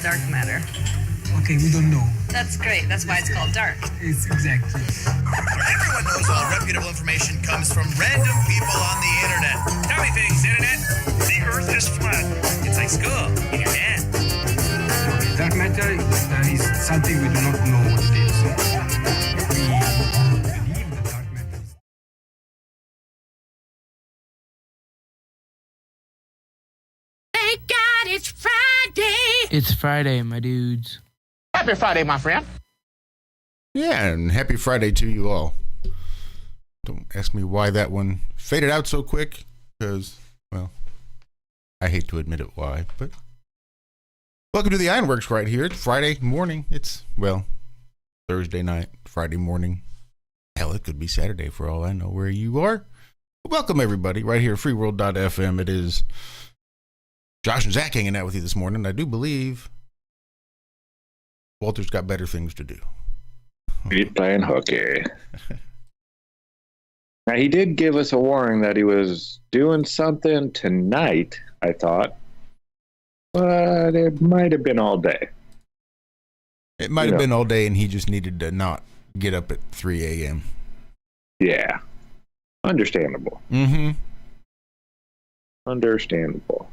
dark matter? Okay, we don't know. That's great. That's why it's called dark. It's exactly. Everyone knows all reputable information comes from random people on the internet. Tell me things, internet. The Earth is flat. It's like school in your head. Okay, dark matter is something we do not know what it is. We believe that dark matter is... Thank God it's Friday. It's Friday, my dudes. Happy Friday, my friend. Yeah, and happy Friday to you all. Don't ask me why that one faded out so quick, because, well, I hate to admit it why, but welcome to the Ironworks right here. It's Friday morning. It's, well, Thursday night, Friday morning. Hell, it could be Saturday for all I know where you are. Welcome, everybody, right here at freeworld.fm. It is Josh and Zack hanging out with you this morning. I do believe Walter's got better things to do. He's playing hooky. Now, he did give us a warning that he was doing something tonight, I thought. But it might have been all day. It might have been all day, and he just needed to not get up at 3 a.m. Yeah. Understandable. Mm-hmm. Understandable.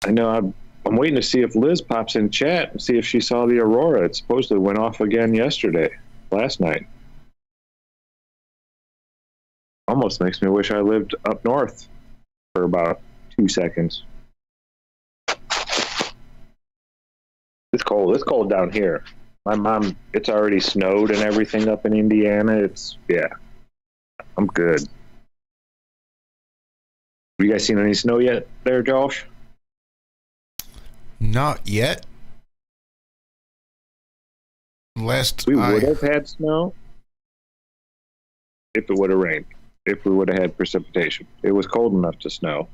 I know I'm waiting to see if Liz pops in chat and see if she saw the aurora. It supposedly went off again last night. Almost makes me wish I lived up north for about 2 seconds. It's cold. It's cold down here. My mom, it's already snowed and everything up in Indiana. I'm good. Have you guys seen any snow yet there, Josh? Not yet. We would have had snow if it would have rained. If we would have had precipitation. It was cold enough to snow.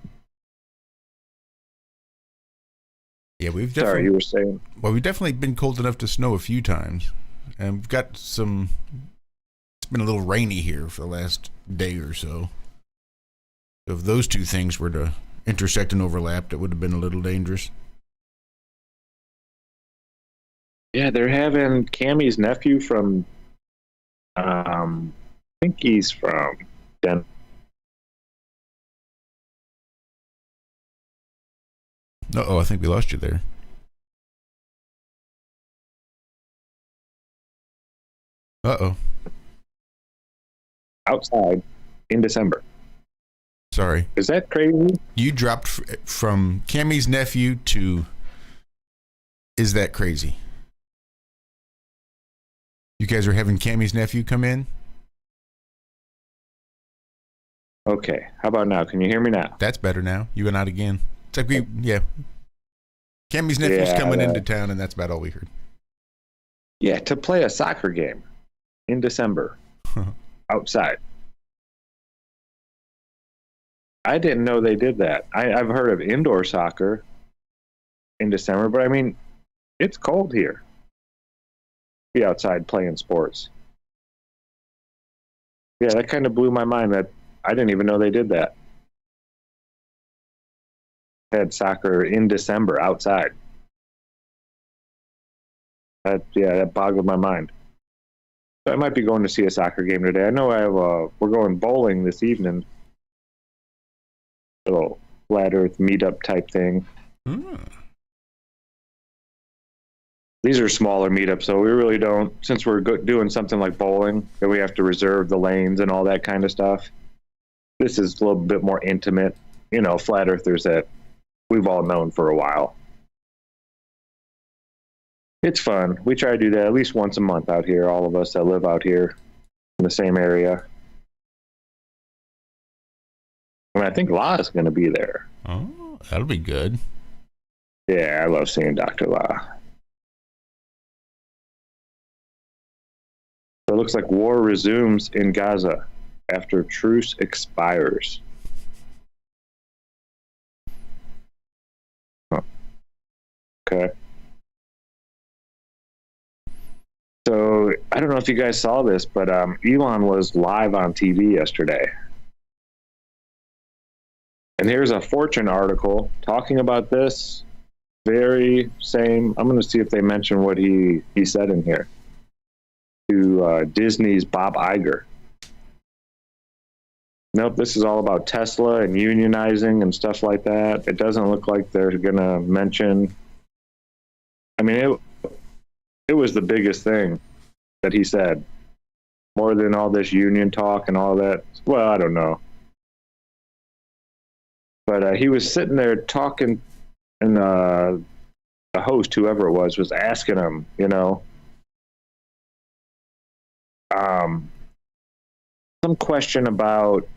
Yeah, we've definitely... Sorry, you were saying? Well, we've definitely been cold enough to snow a few times. And we've got some... It's been a little rainy here for the last day or so. So if those two things were to intersect and overlap, it would have been a little dangerous. Yeah, they're having Cami's nephew from... I think he's from Denver. Uh-oh, I think we lost you there. Uh-oh. Outside in December. Sorry. Is that crazy? You dropped from Cami's nephew to... Is that crazy? You guys are having Cami's nephew come in? Okay. How about now? Can you hear me now? That's better now. You went out again. It's like Cami's nephew's coming into town, and that's about all we heard. Yeah, to play a soccer game in December outside. I didn't know they did that. I've heard of indoor soccer in December, but I mean, it's cold here. Be outside playing sports. Yeah, that kind of blew my mind that I didn't even know they did that. Had soccer in December outside. That boggled my mind. So I might be going to see a soccer game today. I know we're going bowling this evening. Little flat earth meetup type thing. These are smaller meetups, so we really don't, since we're doing something like bowling, that we have to reserve the lanes and all that kind of stuff. This is a little bit more intimate. Flat earthers that we've all known for a while. It's fun. We try to do that at least once a month out here, all of us that live out here in the same area. And I think La is going to be there. Oh, that'll be good. Yeah, I love seeing Dr. La. So it looks like war resumes in Gaza after truce expires. Okay. So I don't know if you guys saw this, but Elon was live on TV yesterday. And here's a Fortune article talking about this. very same. I'm going to see if they mention what he said in here to Disney's Bob Iger. Nope, this is all about Tesla and unionizing and stuff like that. It doesn't look like they're going to mention. I mean, it was the biggest thing that he said, more than all this union talk and all that. Well, I don't know. But he was sitting there talking, and the host, whoever it was asking him, you know, some question about,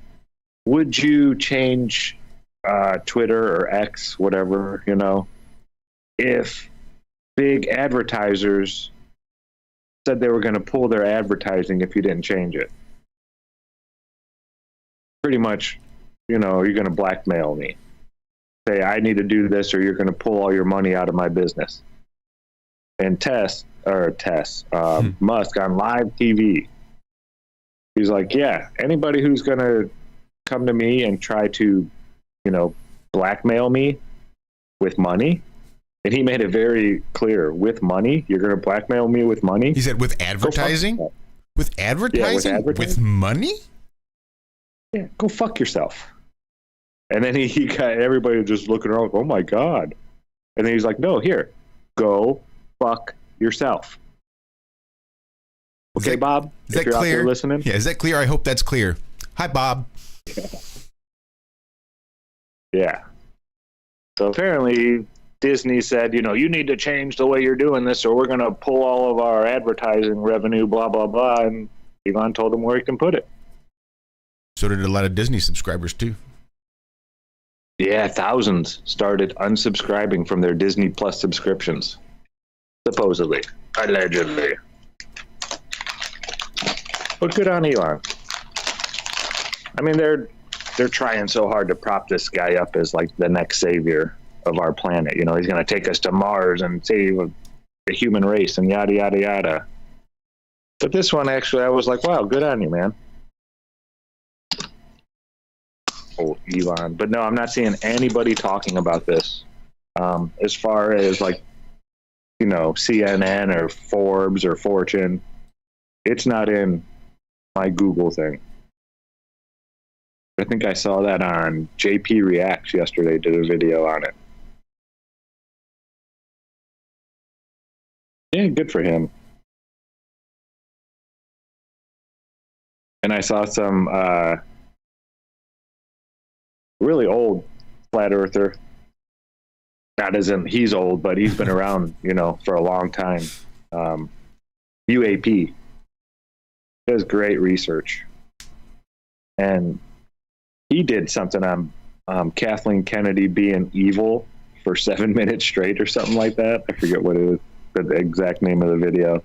would you change Twitter or X, whatever, you know, if big advertisers said they were going to pull their advertising if you didn't change it? Pretty much, you know, you're going to blackmail me. Say, I need to do this or you're going to pull all your money out of my business. And Musk on live TV, he's like, yeah, anybody who's going to come to me and try to, you know, blackmail me with money. And he made it very clear, with money, you're going to blackmail me with money. He said with advertising? With advertising? Yeah, with With money? Yeah, go fuck yourself. And then he got everybody just looking around, oh my God. And then he's like, no, here, go fuck yourself. Okay, Bob? Is that you're clear? Out there listening? Yeah, is that clear? I hope that's clear. Hi, Bob. Yeah. So apparently Disney said, you know, you need to change the way you're doing this or we're going to pull all of our advertising revenue, blah, blah, blah. And Elon told him where he can put it. So did a lot of Disney subscribers, too. Yeah, thousands started unsubscribing from their Disney Plus subscriptions. Supposedly. Allegedly. But good on Elon. I mean, they're trying so hard to prop this guy up as like the next savior of our planet. You know, he's going to take us to Mars and save the human race and yada, yada, yada. But this one, actually, I was like, wow, good on you, man. Oh, Elon. But no, I'm not seeing anybody talking about this. As far as like, you know, CNN or Forbes or Fortune, it's not in my Google thing. I think I saw that on JP Reacts yesterday, did a video on it. Yeah, good for him. And I saw some really old flat earther. Not as in he's old, but he's been around, you know, for a long time. UAP does great research. And he did something on Kathleen Kennedy being evil for 7 minutes straight or something like that. I forget what it was, the exact name of the video.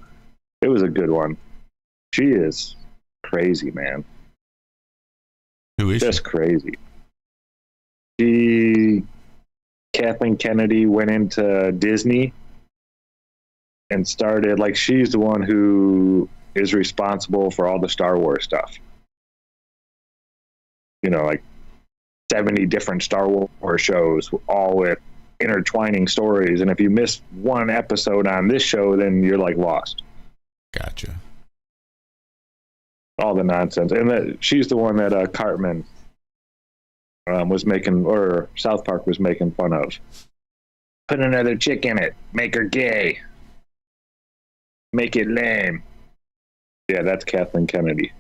It was a good one. She is crazy, man. Who is just crazy? Kathleen Kennedy went into Disney and started, like, she's the one who is responsible for all the Star Wars stuff. You know, like 70 different Star Wars shows, all with intertwining stories. And if you miss one episode on this show, then you're like lost. Gotcha. All the nonsense. And she's the one that Cartman was making, or South Park was making fun of. Put another chick in it. Make her gay. Make it lame. Yeah, that's Kathleen Kennedy.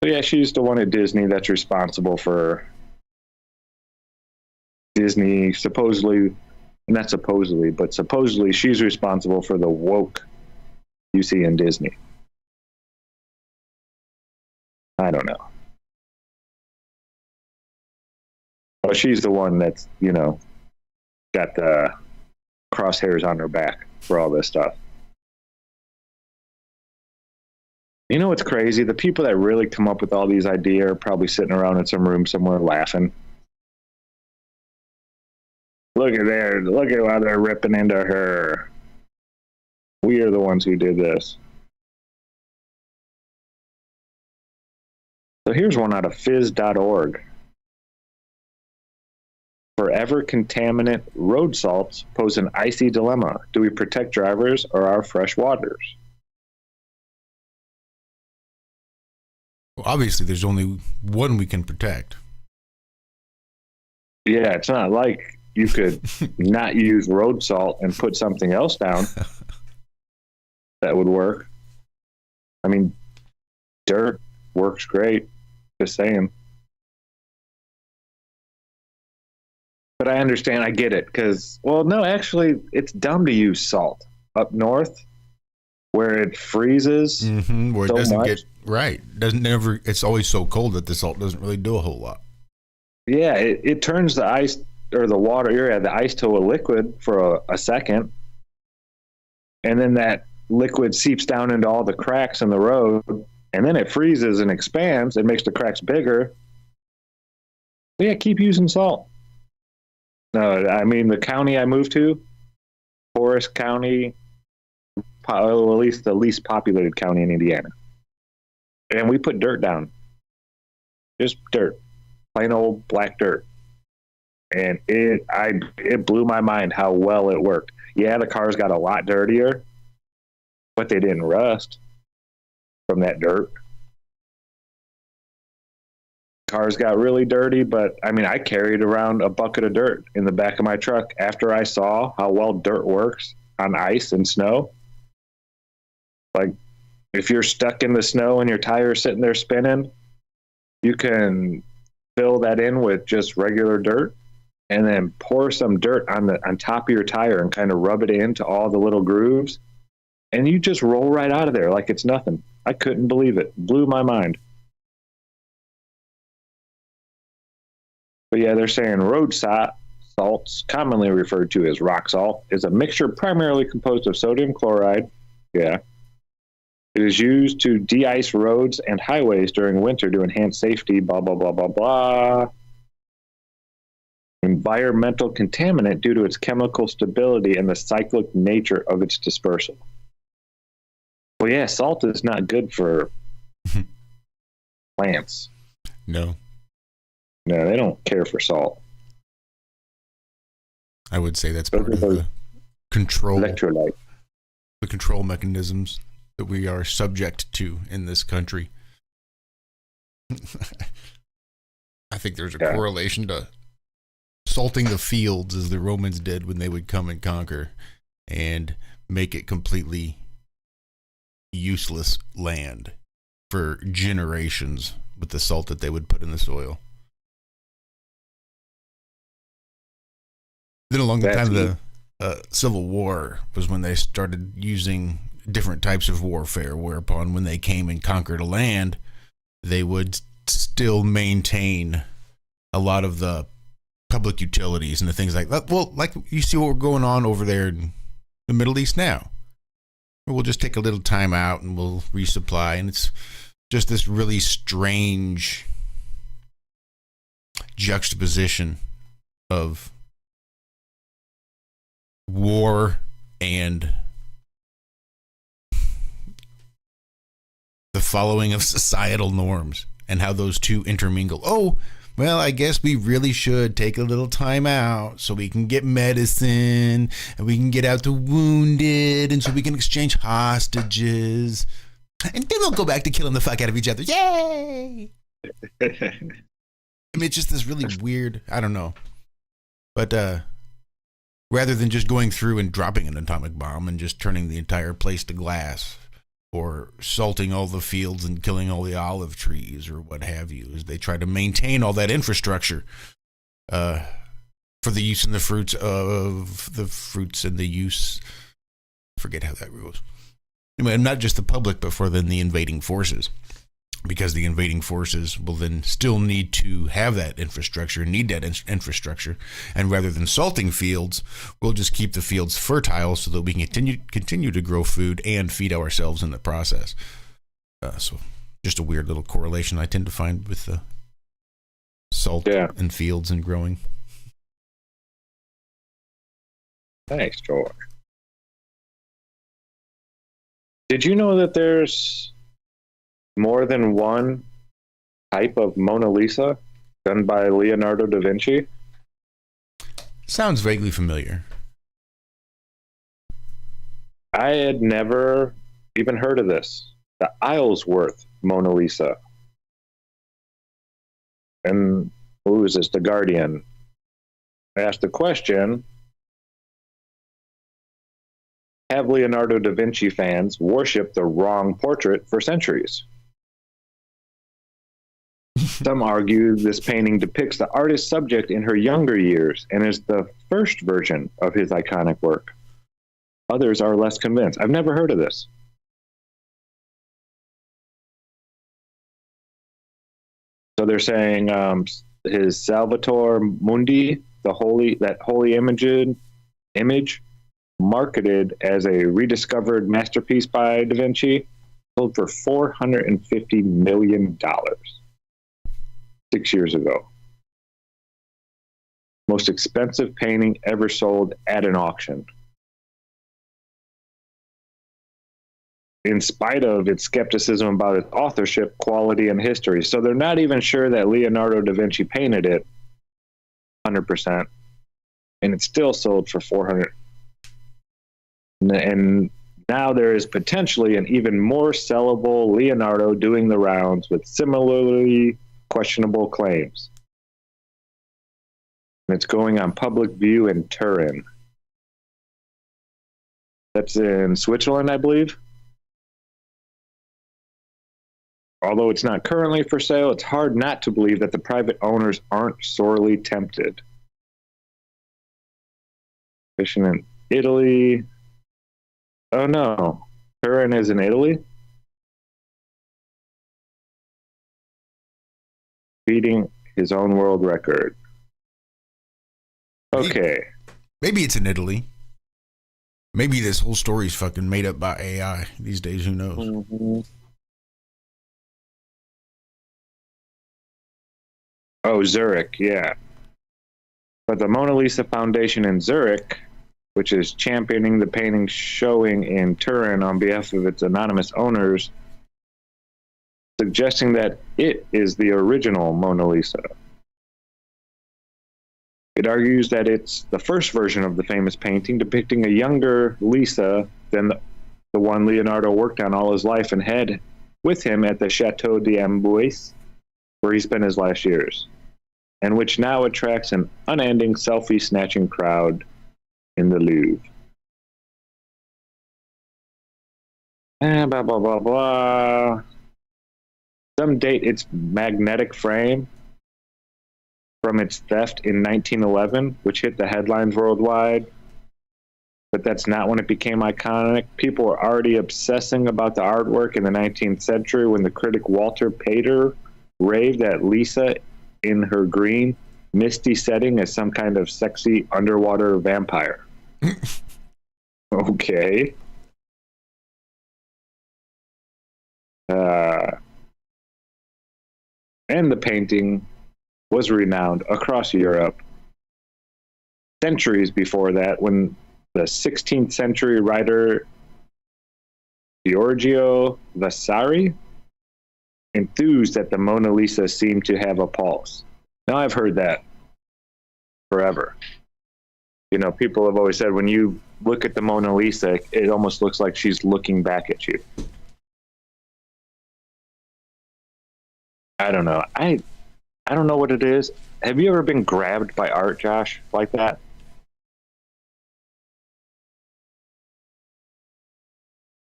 So yeah, she's the one at Disney that's responsible for Disney, supposedly, not supposedly, but supposedly she's responsible for the woke you see in Disney. I don't know. But she's the one that's, you know, got the crosshairs on her back for all this stuff. You know what's crazy? The people that really come up with all these ideas are probably sitting around in some room somewhere laughing. Look at there. Look at how they're ripping into her. We are the ones who did this. So here's one out of fizz.org. Forever contaminant road salts pose an icy dilemma. Do we protect drivers or our fresh waters? Well, obviously, there's only one we can protect. Yeah, it's not like you could not use road salt and put something else down that would work. I mean, dirt works great. Just saying. But I understand, I get it, because, well, no, actually, it's dumb to use salt up north where it freezes. Where it so doesn't much. get, right. It's always so cold that the salt doesn't really do a whole lot. Yeah, it turns the ice or the water, the ice to a liquid for a second. And then that liquid seeps down into all the cracks in the road. And then it freezes and expands and makes the cracks bigger. But yeah, keep using salt. No, I mean, the county I moved to, Forest County, at least the least populated county in Indiana. And we put dirt down. Just dirt. Plain old black dirt. And it blew my mind how well it worked. Yeah, the cars got a lot dirtier, but they didn't rust from that dirt. Cars got really dirty, but I mean, I carried around a bucket of dirt in the back of my truck after I saw how well dirt works on ice and snow. Like, if you're stuck in the snow and your tire's sitting there spinning, you can fill that in with just regular dirt and then pour some dirt on top of your tire and kind of rub it into all the little grooves. And you just roll right out of there like it's nothing. I couldn't believe it. Blew my mind. But yeah, they're saying road salts, commonly referred to as rock salt, is a mixture primarily composed of sodium chloride. Yeah. It is used to de-ice roads and highways during winter to enhance safety, blah, blah, blah, blah, blah. Environmental contaminant due to its chemical stability and the cyclic nature of its dispersal. Well, yeah, salt is not good for plants. No. No, they don't care for salt. I would say that's part of the control, Electrolyte. the control mechanisms that we are subject to in this country. I think there's a correlation to salting the fields as the Romans did when they would come and conquer and make it completely useless land for generations with the salt that they would put in the soil. Then along the time of the Civil War was when they started using different types of warfare, whereupon when they came and conquered a land, they would still maintain a lot of the public utilities and the things like that. Well, like you see what we're going on over there in the Middle East now. We'll just take a little time out and we'll resupply. And it's just this really strange juxtaposition of war and the following of societal norms and how those two intermingle. Oh, well, I guess we really should take a little time out so we can get medicine and we can get out the wounded and so we can exchange hostages. And then we'll go back to killing the fuck out of each other. Yay! I mean, it's just this really weird, I don't know. But rather than just going through and dropping an atomic bomb and just turning the entire place to glass, or salting all the fields and killing all the olive trees or what have you, as they try to maintain all that infrastructure for the use and the fruits of the fruits and the use. Forget how that goes. Anyway, not just the public, but for then the invading forces, because the invading forces will then still need to have that infrastructure, infrastructure, and rather than salting fields, we'll just keep the fields fertile so that we can continue to grow food and feed ourselves in the process. So just a weird little correlation I tend to find with the salt and fields and growing. Thanks, George. Did you know that there's more than one type of Mona Lisa done by Leonardo da Vinci? Sounds vaguely familiar. I had never even heard of this. The Isleworth Mona Lisa. And who is this? The Guardian. I asked the question, have Leonardo da Vinci fans worshipped the wrong portrait for centuries? Some argue this painting depicts the artist's subject in her younger years and is the first version of his iconic work. Others are less convinced. I've never heard of this. So they're saying his Salvator Mundi, that holy image, marketed as a rediscovered masterpiece by Da Vinci, sold for $450 million 6 years ago. Most expensive painting ever sold at an auction. In spite of its skepticism about its authorship, quality, and history. So they're not even sure that Leonardo da Vinci painted it 100%. And it still sold for $400. And now there is potentially an even more sellable Leonardo doing the rounds with similarly questionable claims. And it's going on public view in Turin. That's in Switzerland, I believe. Although it's not currently for sale, it's hard not to believe that the private owners aren't sorely tempted. Fishing in Italy. Oh no, Turin is in Italy? Beating his own world record. Okay. Maybe it's in Italy. Maybe this whole story is fucking made up by AI these days. Who knows? Mm-hmm. Oh, Zurich, yeah. But the Mona Lisa Foundation in Zurich, which is championing the painting showing in Turin on behalf of its anonymous owners, suggesting that it is the original Mona Lisa. It argues that it's the first version of the famous painting depicting a younger Lisa than the one Leonardo worked on all his life and had with him at the Chateau d'Amboise, where he spent his last years, and which now attracts an unending selfie-snatching crowd in the Louvre. And blah, blah, blah, blah. Some date its magnetic frame from its theft in 1911, which hit the headlines worldwide. But that's not when it became iconic. People were already obsessing about the artwork in the 19th century when the critic Walter Pater raved at Lisa in her green, misty setting as some kind of sexy underwater vampire. Okay. And the painting was renowned across Europe centuries before that, when the 16th century writer Giorgio Vasari enthused that the Mona Lisa seemed to have a pulse. Now, I've heard that forever. You know, people have always said when you look at the Mona Lisa, it almost looks like she's looking back at you. I don't know. I don't know what it is. Have you ever been grabbed by art, Josh, like that?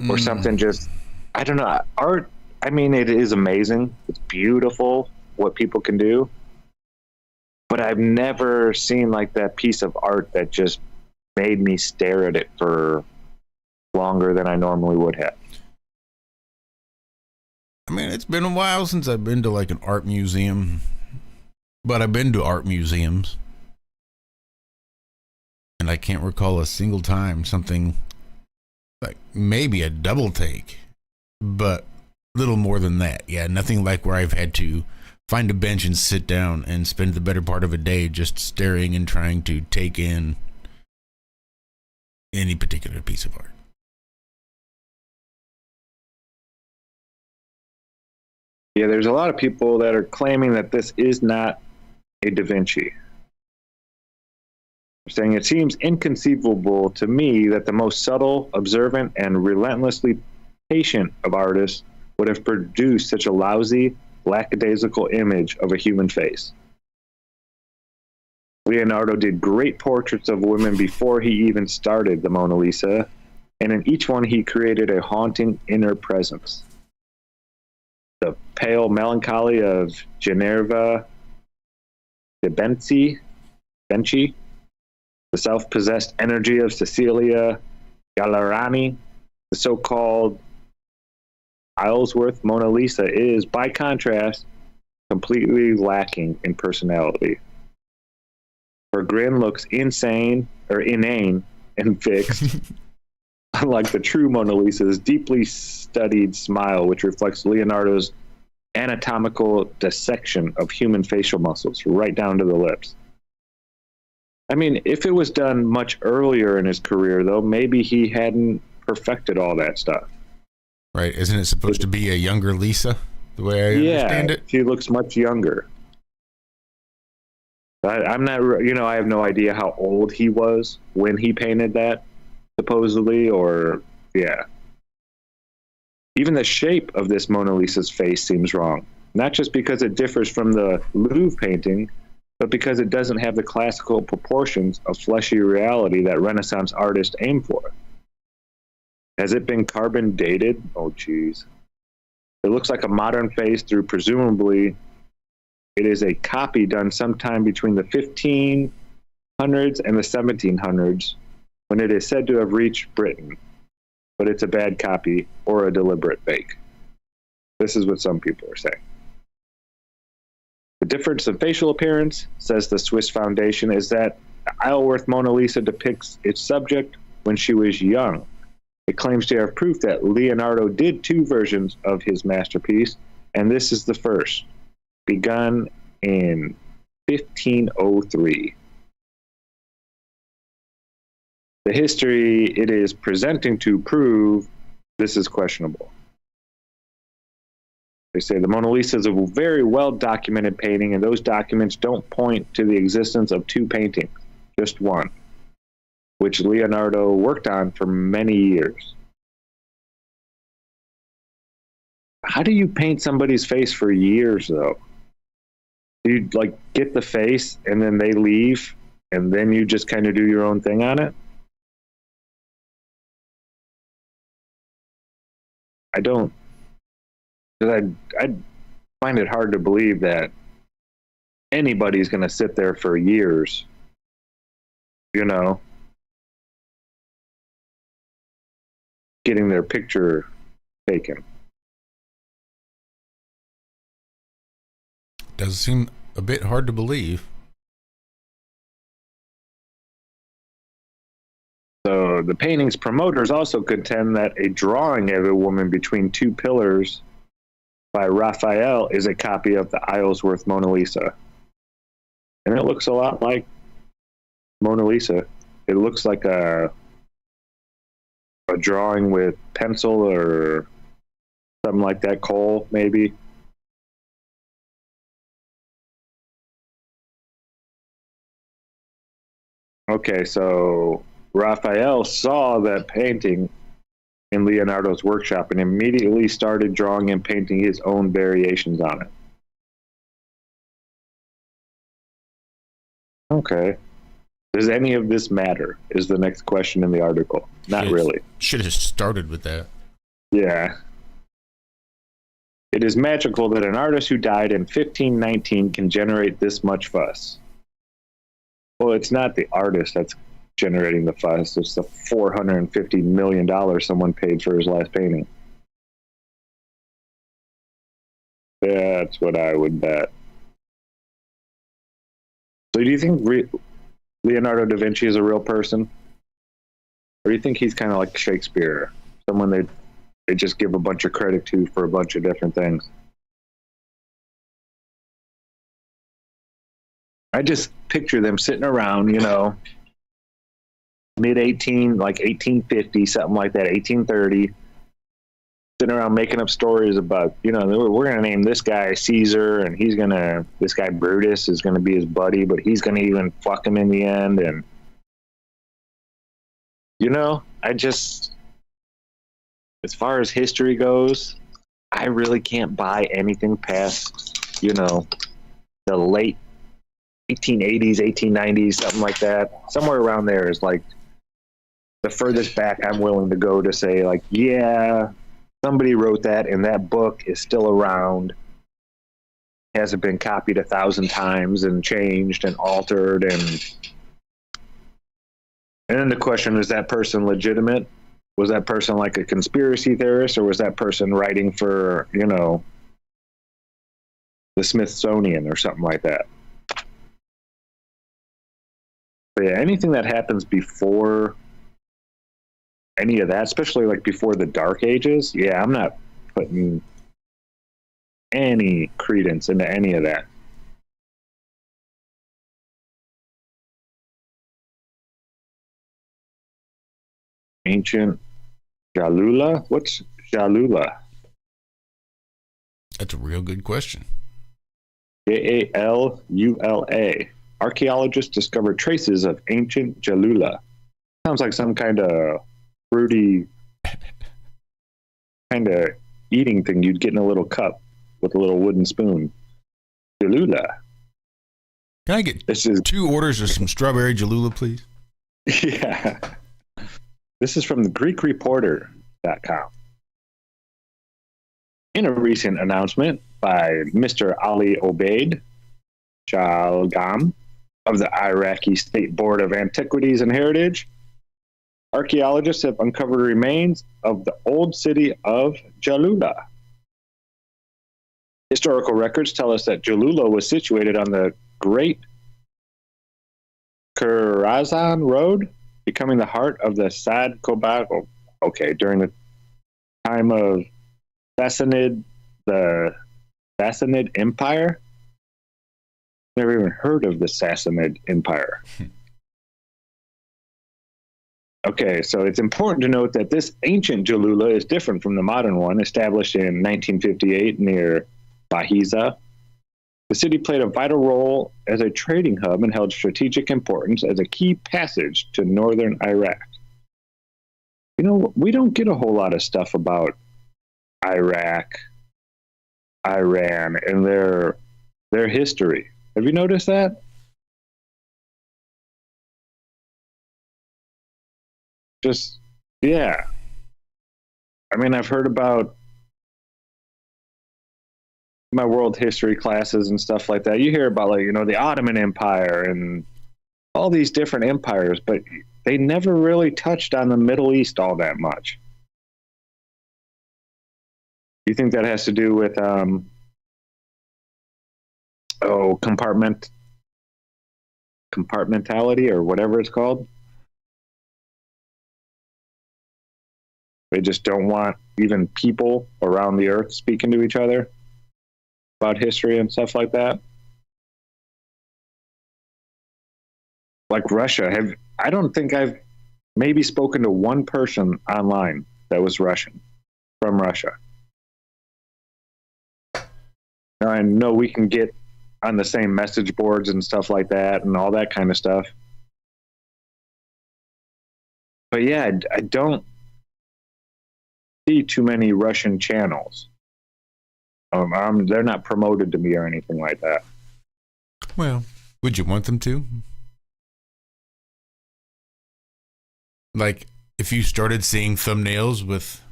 Or something just, I don't know. Art, I mean, it is amazing. It's beautiful what people can do. But I've never seen like that piece of art that just made me stare at it for longer than I normally would have. I mean, it's been a while since I've been to like an art museum, but I've been to art museums, and I can't recall a single time something like maybe a double take, but little more than that. Yeah, nothing like where I've had to find a bench and sit down and spend the better part of a day just staring and trying to take in any particular piece of art. Yeah, there's a lot of people that are claiming that this is not a Da Vinci. saying it seems inconceivable to me that the most subtle, observant, and relentlessly patient of artists would have produced such a lousy, lackadaisical image of a human face. Leonardo did great portraits of women before he even started the Mona Lisa, and in each one he created a haunting inner presence. The pale melancholy of Ginevra DiVinci, the self-possessed energy of Cecilia Gallerani, the so-called Isleworth Mona Lisa is, by contrast, completely lacking in personality. Her grin looks inane and fixed, unlike the true Mona Lisa's deeply studied smile, which reflects Leonardo's anatomical dissection of human facial muscles right down to the lips. I mean, if it was done much earlier in his career, though, maybe he hadn't perfected all that stuff. Right. Isn't it supposed to be a younger Lisa, the way I understand it? She looks much younger. I'm not, I have no idea how old he was when he painted that, supposedly, or, yeah. Even the shape of this Mona Lisa's face seems wrong, not just because it differs from the Louvre painting, but because it doesn't have the classical proportions of fleshy reality that Renaissance artists aim for. Has it been carbon dated? Oh, geez. It looks like a modern face through presumably it is a copy done sometime between the 1500s and the 1700s when it is said to have reached Britain, but it's a bad copy or a deliberate fake. This is what some people are saying. The difference in facial appearance, says the Swiss Foundation, is that the Isleworth Mona Lisa depicts its subject when she was young. It claims to have proof that Leonardo did two versions of his masterpiece, and this is the first, begun in 1503. The history it is presenting to prove this is questionable. They say the Mona Lisa is a very well-documented painting, and those documents don't point to the existence of two paintings, just one, which Leonardo worked on for many years. How do you paint somebody's face for years, though? You get the face and then they leave and then you just kind of do your own thing on it? I don't, because I find it hard to believe that anybody's going to sit there for years, getting their picture taken. Does seem a bit hard to believe. So the painting's promoters also contend that a drawing of a woman between two pillars by Raphael is a copy of the Isleworth Mona Lisa. And it looks a lot like Mona Lisa. It looks like a drawing with pencil or something like that, coal maybe. Okay, so Raphael saw that painting in Leonardo's workshop and immediately started drawing and painting his own variations on it. Okay. Does any of this matter? Is the next question in the article. Not really. Should have started with that. Yeah. It is magical that an artist who died in 1519 can generate this much fuss. Well, it's not the artist that's generating the fuss. It's the $450 million someone paid for his last painting. That's what I would bet. So do you think Leonardo da Vinci is a real person? Or do you think he's kind of like Shakespeare? Someone they just give a bunch of credit to for a bunch of different things? I just picture them sitting around, mid-18, like 1850, something like that, 1830, sitting around making up stories about, we're going to name this guy Caesar, and this guy Brutus is going to be his buddy, but he's going to even fuck him in the end, and I just, as far as history goes, I really can't buy anything past, the late 1880s, 1890s, something like that. Somewhere around there is like the furthest back I'm willing to go to say, like, yeah, somebody wrote that and that book is still around. Hasn't been copied 1,000 times and changed and altered. And then the question, is that person legitimate? Was that person like a conspiracy theorist, or was that person writing for, the Smithsonian or something like that? But yeah, anything that happens before any of that, especially like before the Dark Ages, yeah, I'm not putting any credence into any of that. Ancient Galula? What's Galula? That's a real good question. Galula. Archaeologists discovered traces of ancient Galula. Sounds like some kind of fruity kind of eating thing you'd get in a little cup with a little wooden spoon. Galula. Can I get 2 orders of some strawberry Galula, please? Yeah. This is from the GreekReporter.com. In a recent announcement by Mr. Ali Obeid Shalgam of the Iraqi State Board of Antiquities and Heritage, archaeologists have uncovered remains of the old city of Galula. Historical records tell us that Galula was situated on the Great Kurazan Road, becoming the heart of the Sad Kobago. Okay, during the time of the Sassanid Empire. Never even heard of the Sassanid Empire. Okay, so it's important to note that this ancient Galula is different from the modern one, established in 1958 near Bahiza. The city played a vital role as a trading hub and held strategic importance as a key passage to northern Iraq. We don't get a whole lot of stuff about Iraq, Iran, and their history. Have you noticed that? Just, yeah. I mean, I've heard about my world history classes and stuff like that. You hear about, like, the Ottoman Empire and all these different empires, but they never really touched on the Middle East all that much. Do you think that has to do with compartmentality or whatever it's called? They just don't want even people around the earth speaking to each other about history and stuff like that. Like Russia, I don't think I've maybe spoken to one person online that was Russian, from Russia. Now, I know we can get on the same message boards and stuff like that and all that kind of stuff. But yeah, I don't see too many Russian channels. They're not promoted to me or anything like that. Well, would you want them to? Like, if you started seeing thumbnails with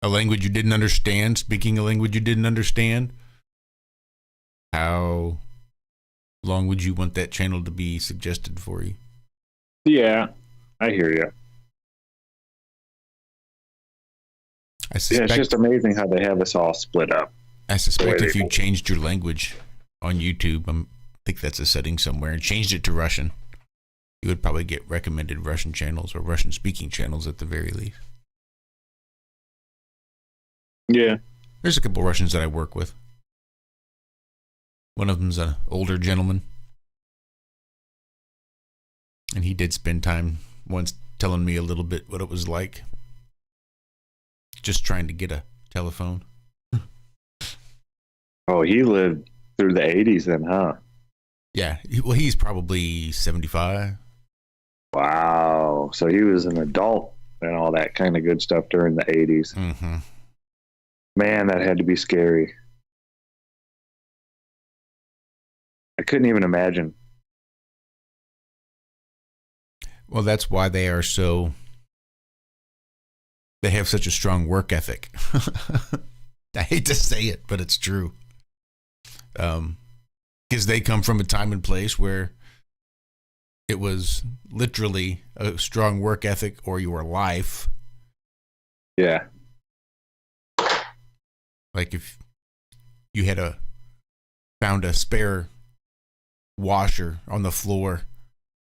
a language you didn't understand, speaking a language you didn't understand, how long would you want that channel to be suggested for you? Yeah, I hear you. It's just amazing how they have us all split up. I suspect if you changed your language on YouTube, I think that's a setting somewhere, and changed it to Russian, you would probably get recommended Russian channels or Russian speaking channels at the very least. Yeah. There's a couple Russians that I work with. One of them's an older gentleman. And he did spend time once telling me a little bit what it was like. Just trying to get a telephone. Oh, he lived through the 80s then, huh? Yeah. Well, he's probably 75. Wow. So he was an adult and all that kind of good stuff during the 80s. Mm-hmm. Man, that had to be scary. I couldn't even imagine. Well, that's why they have such a strong work ethic. I hate to say it, but it's true. Because they come from a time and place where it was literally a strong work ethic or your life. Yeah. Like if you had found a spare washer on the floor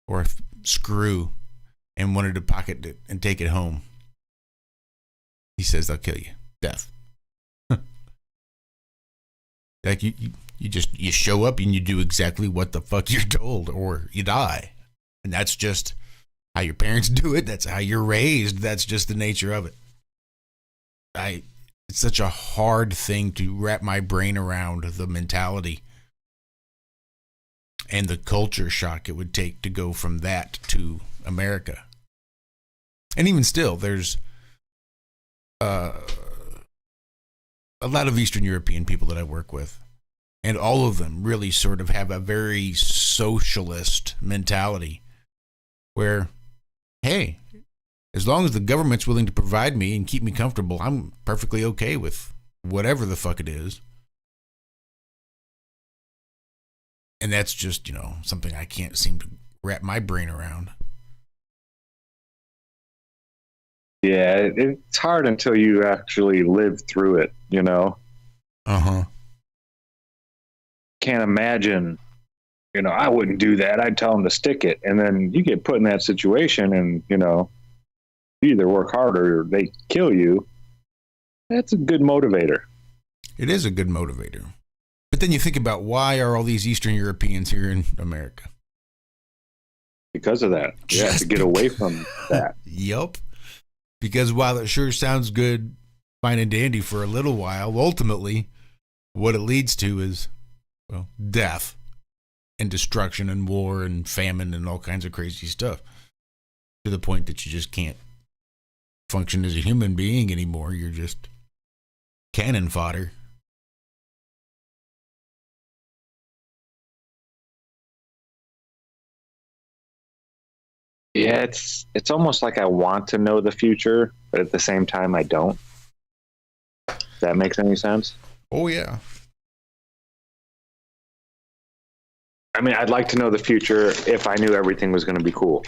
or a screw and wanted to pocket it and take it home, he says they'll kill you. Death. Like you show up and you do exactly what the fuck you're told, or you die. And that's just how your parents do it. That's how you're raised. That's just the nature of it. It's such a hard thing to wrap my brain around, the mentality and the culture shock it would take to go from that to America. And even still, there's a lot of Eastern European people that I work with, and all of them really sort of have a very socialist mentality where, hey, as long as the government's willing to provide me and keep me comfortable, I'm perfectly okay with whatever the fuck it is. And that's just, something I can't seem to wrap my brain around. Yeah, it's hard until you actually live through it, Uh-huh. Can't imagine, I wouldn't do that. I'd tell them to stick it. And then you get put in that situation and, you either work harder or they kill you. That's a good motivator. It is a good motivator. But then you think about, why are all these Eastern Europeans here in America? Because of that. Yeah, to get away from that. Yup. Because while it sure sounds good, fine and dandy for a little while, ultimately, what it leads to is, death and destruction and war and famine and all kinds of crazy stuff. To the point that you just can't function as a human being anymore. You're just cannon fodder. Yeah, it's almost like I want to know the future, but at the same time I don't. Does that make any sense? Oh, yeah. I mean, I'd like to know the future if I knew everything was going to be cool.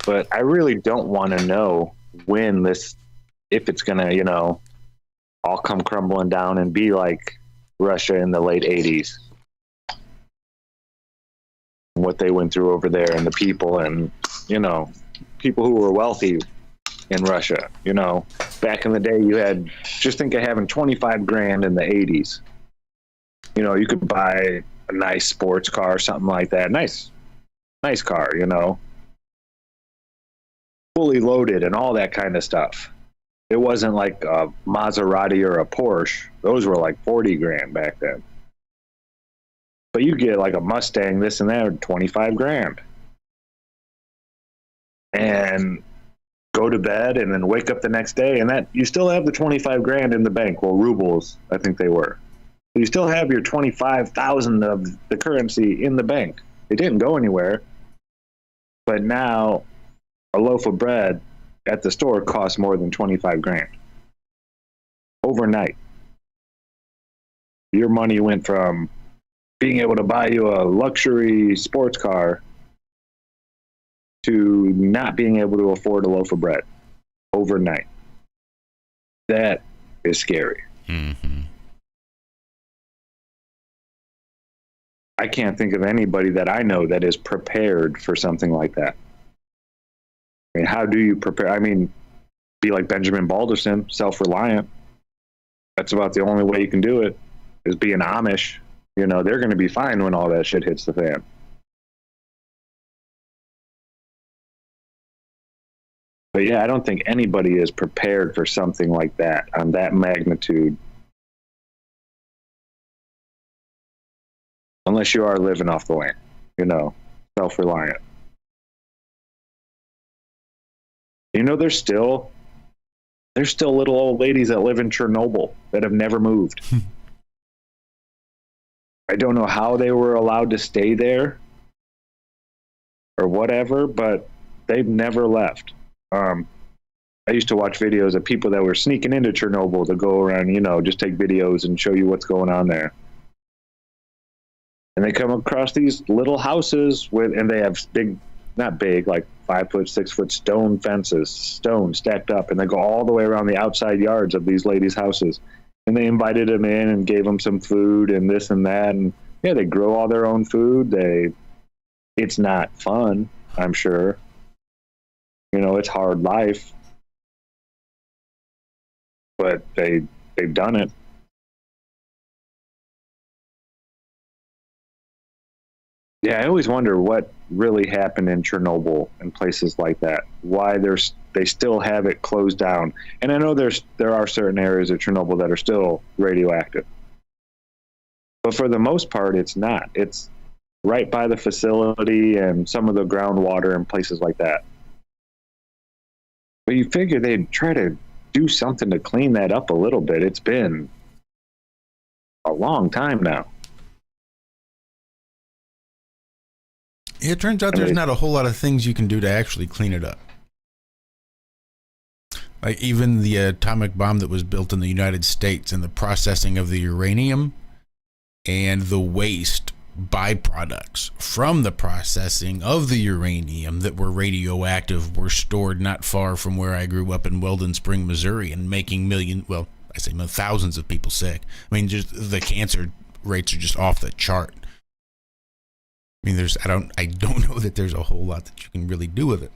But I really don't want to know if it's going to, all come crumbling down and be like Russia in the late 80s. What they went through over there and the people and, people who were wealthy in Russia. Back in the day, you had, just think of having 25 grand in the 80s. You could buy a nice sports car or something like that. Nice car, fully loaded and all that kind of stuff. It wasn't like a Maserati or a Porsche. Those were like 40 grand back then. But you get like a Mustang, this and that, 25 grand. And go to bed and then wake up the next day and that you still have the 25 grand in the bank. Well, rubles, I think they were. You still have your 25,000 of the currency in the bank. It didn't go anywhere. But now a loaf of bread at the store costs more than 25 grand. Overnight. Your money went from being able to buy you a luxury sports car to not being able to afford a loaf of bread overnight. That is scary. Mm-hmm. I can't think of anybody that I know that is prepared for something like that. I mean, how do you prepare? I mean, be like Benjamin Balderson, self-reliant. That's about the only way you can do it, is be an Amish. They're going to be fine when all that shit hits the fan. But yeah, I don't think anybody is prepared for something like that on that magnitude. Unless you are living off the land, self-reliant. You know, there's still little old ladies that live in Chernobyl that have never moved. I don't know how they were allowed to stay there or whatever, but they've never left. I used to watch videos of people that were sneaking into Chernobyl to go around, you know, just take videos and show you what's going on there. And they come across these little houses and they have not big, like 5 foot, 6 foot stone fences, stone stacked up, and they go all the way around the outside yards of these ladies' houses. And they invited them in and gave them some food and this and that. And yeah, they grow all their own food. It's not fun, I'm sure. You know, it's hard life. But they've done it. Yeah, I always wonder what really happened in Chernobyl and places like that. Why they still have it closed down. And I know there are certain areas of Chernobyl that are still radioactive. But for the most part, it's not. It's right by the facility and some of the groundwater and places like that. But you figure they'd try to do something to clean that up a little bit. It's been a long time now. It turns out there's not a whole lot of things you can do to actually clean it up. Like even the atomic bomb that was built in the United States and the processing of the uranium and the waste byproducts from the processing of the uranium that were radioactive were stored not far from where I grew up in Weldon Spring, Missouri, and making thousands of people sick. I mean, just the cancer rates are just off the chart. I mean, I don't know that there's a whole lot that you can really do with it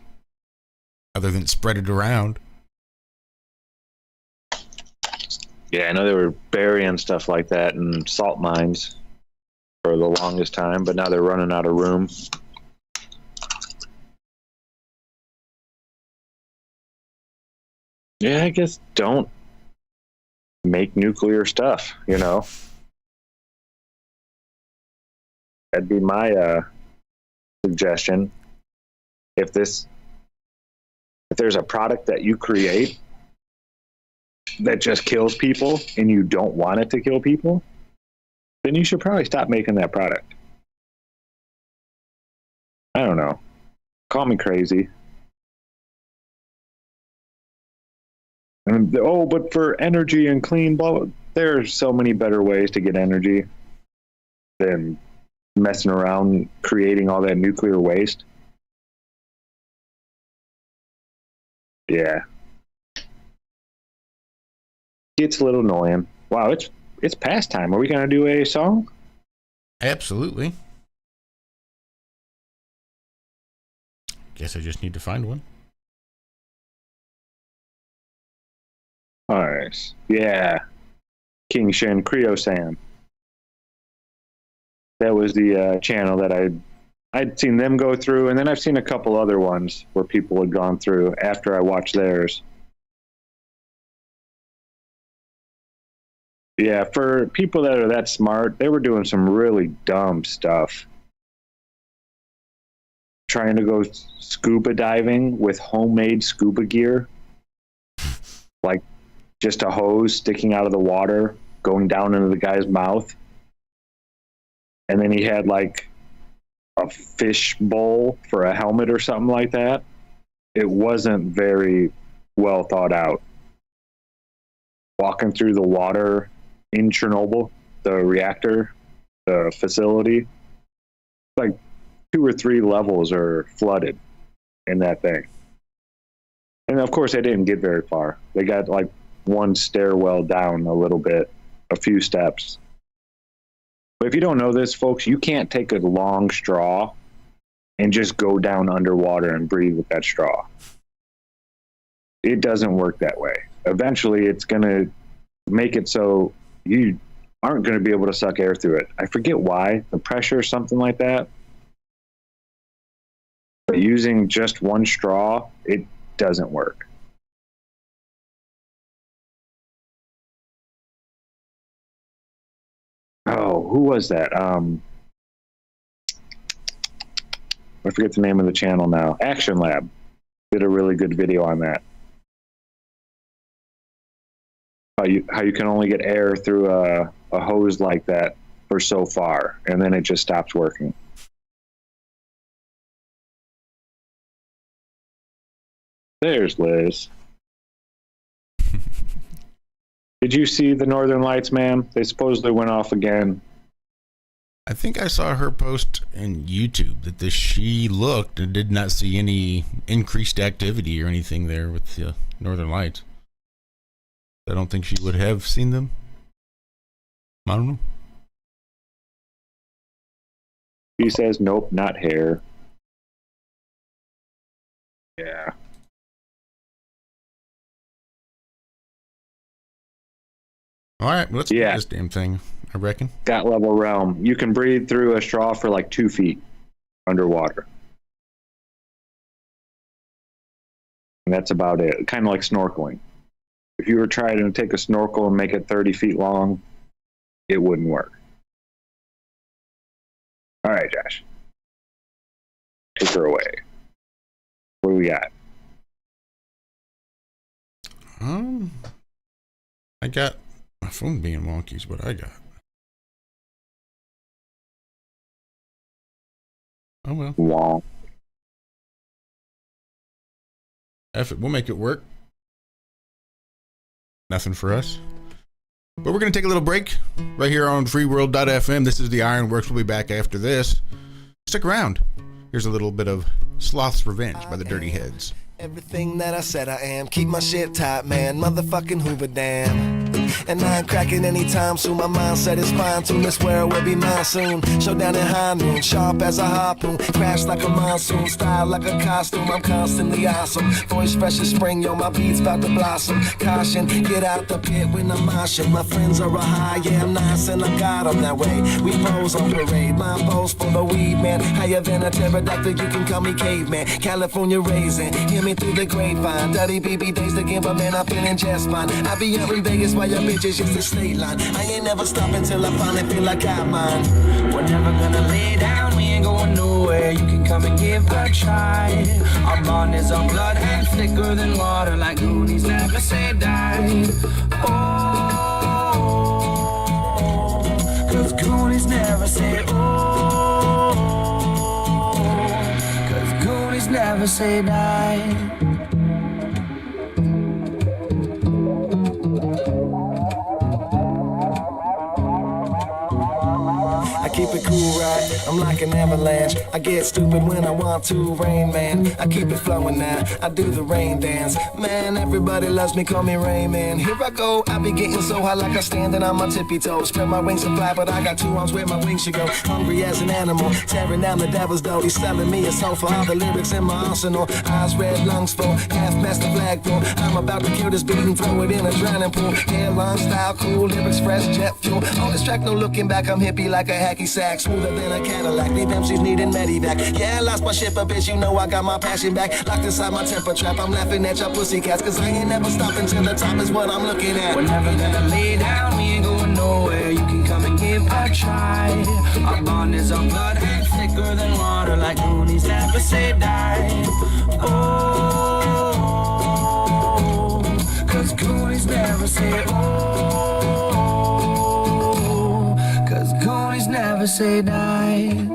other than spread it around. Yeah, I know they were burying stuff like that in salt mines for the longest time, but now they're running out of room. Yeah, I guess don't make nuclear stuff, you know. That'd be my suggestion. If there's a product that you create that just kills people and you don't want it to kill people, then you should probably stop making that product. I don't know. Call me crazy. And, but for energy and clean, blah, there are so many better ways to get energy than messing around creating all that nuclear waste. Yeah. It's a little annoying. Wow, it's past time. Are we gonna do a song? Absolutely. Guess I just need to find one. Alright. Yeah. King Shin Creo-san. That was the channel that I'd seen them go through, and then I've seen a couple other ones where people had gone through after I watched theirs. Yeah, for people that are that smart, they were doing some really dumb stuff. Trying to go scuba diving with homemade scuba gear. Like just a hose sticking out of the water, going down into the guy's mouth. And then he had like a fish bowl for a helmet or something like that. It wasn't very well thought out. Walking through the water in Chernobyl, the reactor, the facility, like 2 or 3 levels are flooded in that thing. And of course, they didn't get very far. They got like one stairwell down a little bit, a few steps. But if you don't know this, folks, you can't take a long straw and just go down underwater and breathe with that straw. It doesn't work that way. Eventually, it's going to make it so you aren't going to be able to suck air through it. I forget why, the pressure or something like that. But using just one straw, it doesn't work. Oh, who was that? I forget the name of the channel now. Action Lab did a really good video on that. How you can only get air through a hose like that for so far, and then it just stops working. There's Liz. Did you see the Northern Lights, ma'am? They supposedly went off again. I think I saw her post in YouTube that she looked and did not see any increased activity or anything there with the Northern Lights. I don't think she would have seen them. I don't know. She says, nope, not hair. Yeah. All right, let's do this damn thing, I reckon. That level realm. You can breathe through a straw for like 2 feet underwater. And that's about it. Kind of like snorkeling. If you were trying to take a snorkel and make it 30 feet long, it wouldn't work. All right, Josh. Take her away. What do we got? I got my phone being wonky is what I got. Oh well. Wonk. F it, we'll make it work. Nothing for us. But we're going to take a little break right here on freeworld.fm. This is the Ironworks. We'll be back after this. Stick around. Here's a little bit of Sloth's Revenge by the Dirty Heads. Everything that I said I am, keep my shit tight, man. Motherfucking Hoover Dam. And I ain't cracking anytime soon. My mindset is fine tuned. This world will be mine soon. Showdown in high noon, sharp as a harpoon. Crash like a monsoon, style like a costume. I'm constantly awesome. Voice fresh as spring, yo, my beats about to blossom. Caution, get out the pit when I'm moshing. My friends are a high, yeah, I'm nice and I got them that way. We pose on parade, my pose for the weed, man. Higher than a pterodactyl, you can call me caveman. California raisin, hear me through the grapevine. Dirty BB days to give a man up in just fine. I be up in Vegas while your bitches just a state line. I ain't never stopping till I finally feel like I mine. We're never gonna lay down, we ain't going nowhere. You can come and give a try. Our bond is on blood and thicker than water, like Goonies never say die. Oh, cause Goonies never say oh, cause Goonies never say die. Keep it cool, right? I'm like an avalanche. I get stupid when I want to. Rain Man, I keep it flowing now. I do the rain dance. Man, everybody loves me, call me Rain Man. Here I go, I be getting so high like I'm standing on my tippy toes. Spread my wings and fly, but I got 2 arms where my wings should go. Hungry as an animal, tearing down the devil's door. He's selling me a soul for all the lyrics in my arsenal. Eyes red, lungs full, half master flag full. I'm about to kill this beat and throw it in a drowning pool. Hair long, style cool, lyrics fresh, jet fuel. On this track, no looking back, I'm hippie like a hacky sack. Smoother than a Cadillac, these MCs needing Medivac. Yeah, I lost my shit, but bitch, you know I got my passion back. Locked inside my temper trap, I'm laughing at your pussycats. Cause I ain't never stopping till the top is what I'm looking at. We're never gonna lay down, we ain't going nowhere. You can come and give a try. Our bond is on blood and thicker than water, like Goonies never say die. Oh, cause Goonies never say oh, cause Goonies never say die.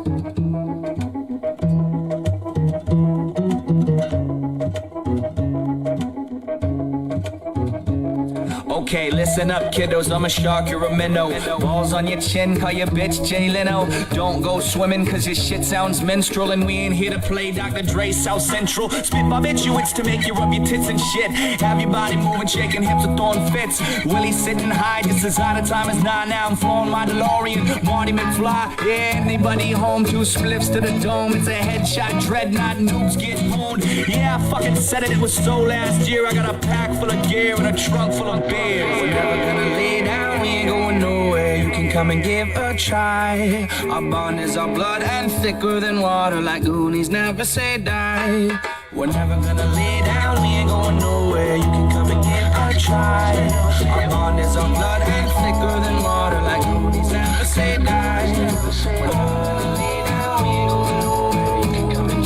Okay, listen up, kiddos, I'm a shark, you're a minnow. Balls on your chin, call your bitch Jay Leno. Don't go swimming, cause your shit sounds menstrual. And we ain't here to play Dr. Dre South Central. Spit barbiturates to make you rub your tits and shit. Have your body moving, shaking hips with throwing fits. Willie sitting high, just as high the time as 9. Now I'm flowing my DeLorean, Marty McFly. Yeah, anybody home, 2 spliffs to the dome. It's a headshot, dreadnought, noobs get boned. Yeah, I fucking said it, it was so last year. I got a pack full of gear and a trunk full of beer. We're never gonna lay down, we ain't going nowhere. You can come and give a try. Our bond is our blood and thicker than water, like Goonies never say die. We're never gonna lay down, we ain't going nowhere. You can come and give a try. Our bond is our blood and thicker than water, like Goonies never say die. We're never gonna lay down, we ain't going nowhere. You can come and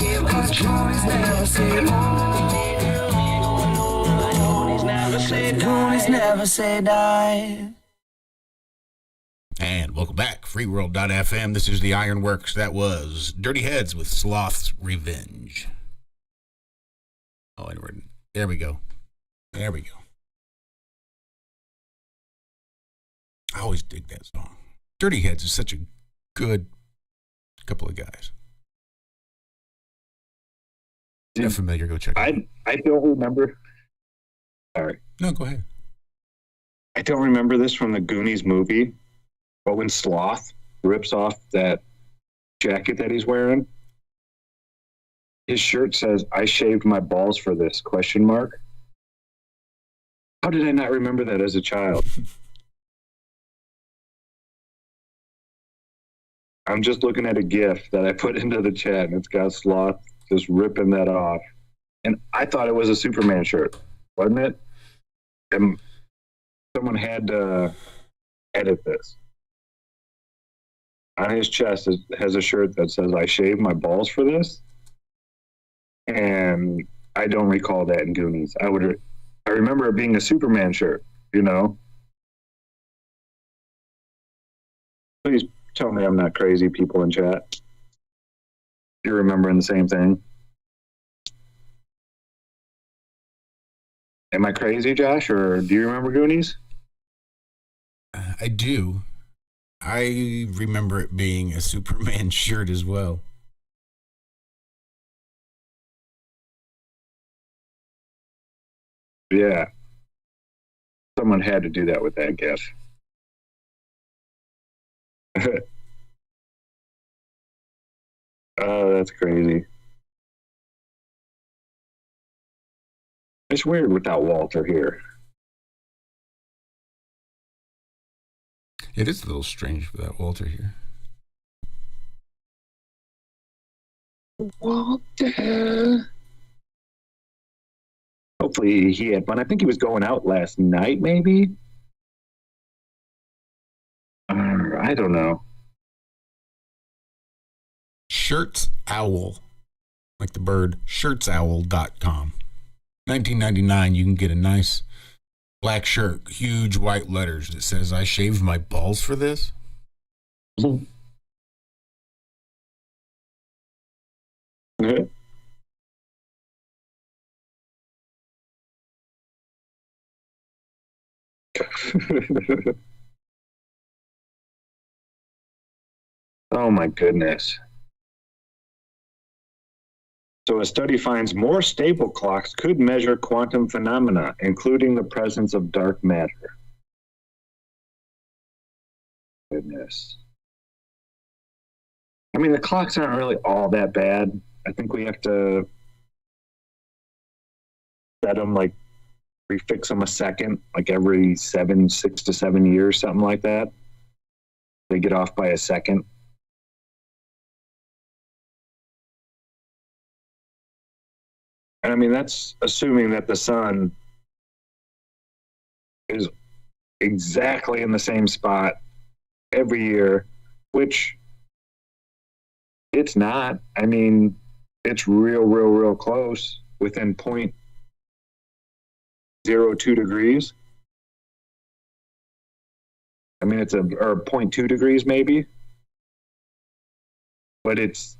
never say die. And welcome back, freeworld.fm. This is the Ironworks. That was Dirty Heads with Sloth's Revenge. Oh, and there we go. There we go. I always dig that song. Dirty Heads is such a good couple of guys. If you're familiar, go check it out. I don't remember. Sorry. No, go ahead. I don't remember this from the Goonies movie, but when Sloth rips off that jacket that he's wearing, his shirt says, "I shaved my balls for this?" ? How did I not remember that as a child? I'm just looking at a GIF that I put into the chat, and it's got Sloth just ripping that off. And I thought it was a Superman shirt, wasn't it? And someone had to edit this. On his chest has a shirt that says, "I shaved my balls for this?" And I don't recall that in Goonies. I remember it being a Superman shirt, you know? Please tell me I'm not crazy, people in chat. You're remembering the same thing. Am I crazy, Josh, or do you remember Goonies? I do. I remember it being a Superman shirt as well. Yeah. Someone had to do that with that GIF. Oh, that's crazy. It's weird without Walter here. It is a little strange without Walter here. Walter. Hopefully he had fun. I think he was going out last night, maybe? I don't know. Shirts Owl, like the bird, shirtsowl.com. $19.99, you can get a nice black shirt, huge white letters that says, "I shaved my balls for this." Oh my goodness. So a study finds more stable clocks could measure quantum phenomena, including the presence of dark matter. Goodness. I mean, the clocks aren't really all that bad. I think we have to set them, like, refix them a second, like every 6 to 7 years, something like that. They get off by a second. And I mean, that's assuming that the sun is exactly in the same spot every year, which it's not. I mean, it's real close, within 0.02 degrees. I mean, or 0.2 degrees maybe. But it's,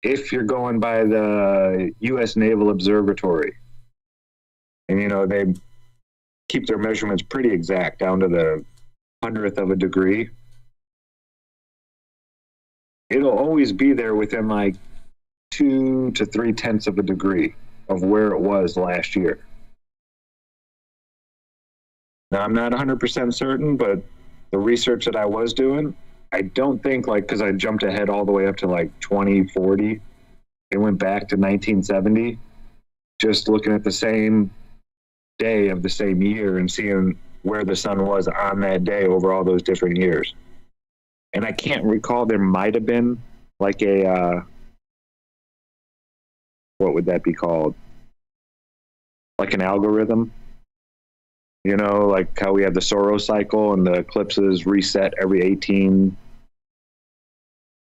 if you're going by the U.S. Naval Observatory, and, you know, they keep their measurements pretty exact down to the 100th of a degree, it'll always be there within like 2 to 3/10 of a degree of where it was last year. Now, I'm not 100% certain, but the research that I was doing, I don't think, like, because I jumped ahead all the way up to like 2040, it went back to 1970, just looking at the same day of the same year and seeing where the sun was on that day over all those different years. And I can't recall, there might have been like a, what would that be called? Like an algorithm. You know, like how we have the Soros cycle and the eclipses reset every 18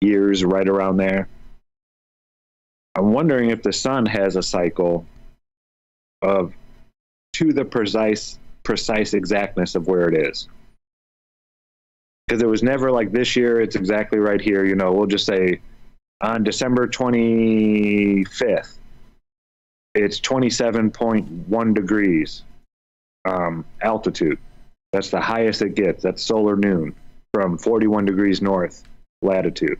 years, right around there. I'm wondering if the sun has a cycle of, to the precise precise exactness of where it is. Because it was never like this year, it's exactly right here. You know, we'll just say on December 25th, it's 27.1 degrees altitude. That's the highest it gets. That's solar noon from 41 degrees north latitude.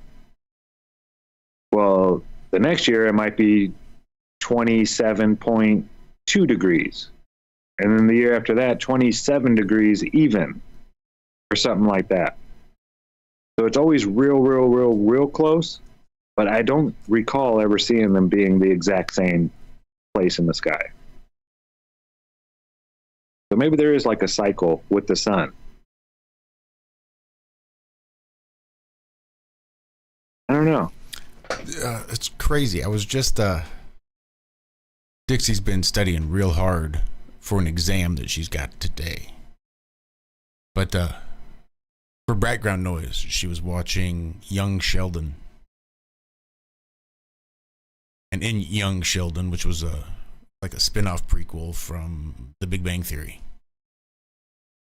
Well, the next year it might be 27.2 degrees. And then the year after that, 27 degrees even, or something like that. So it's always real close, but I don't recall ever seeing them being the exact same place in the sky. So maybe there is like a cycle with the sun. I don't know. It's crazy. I was just Dixie's been studying real hard for an exam that she's got today. But for background noise, she was watching Young Sheldon. And in Young Sheldon, which was like a spin-off prequel from The Big Bang Theory.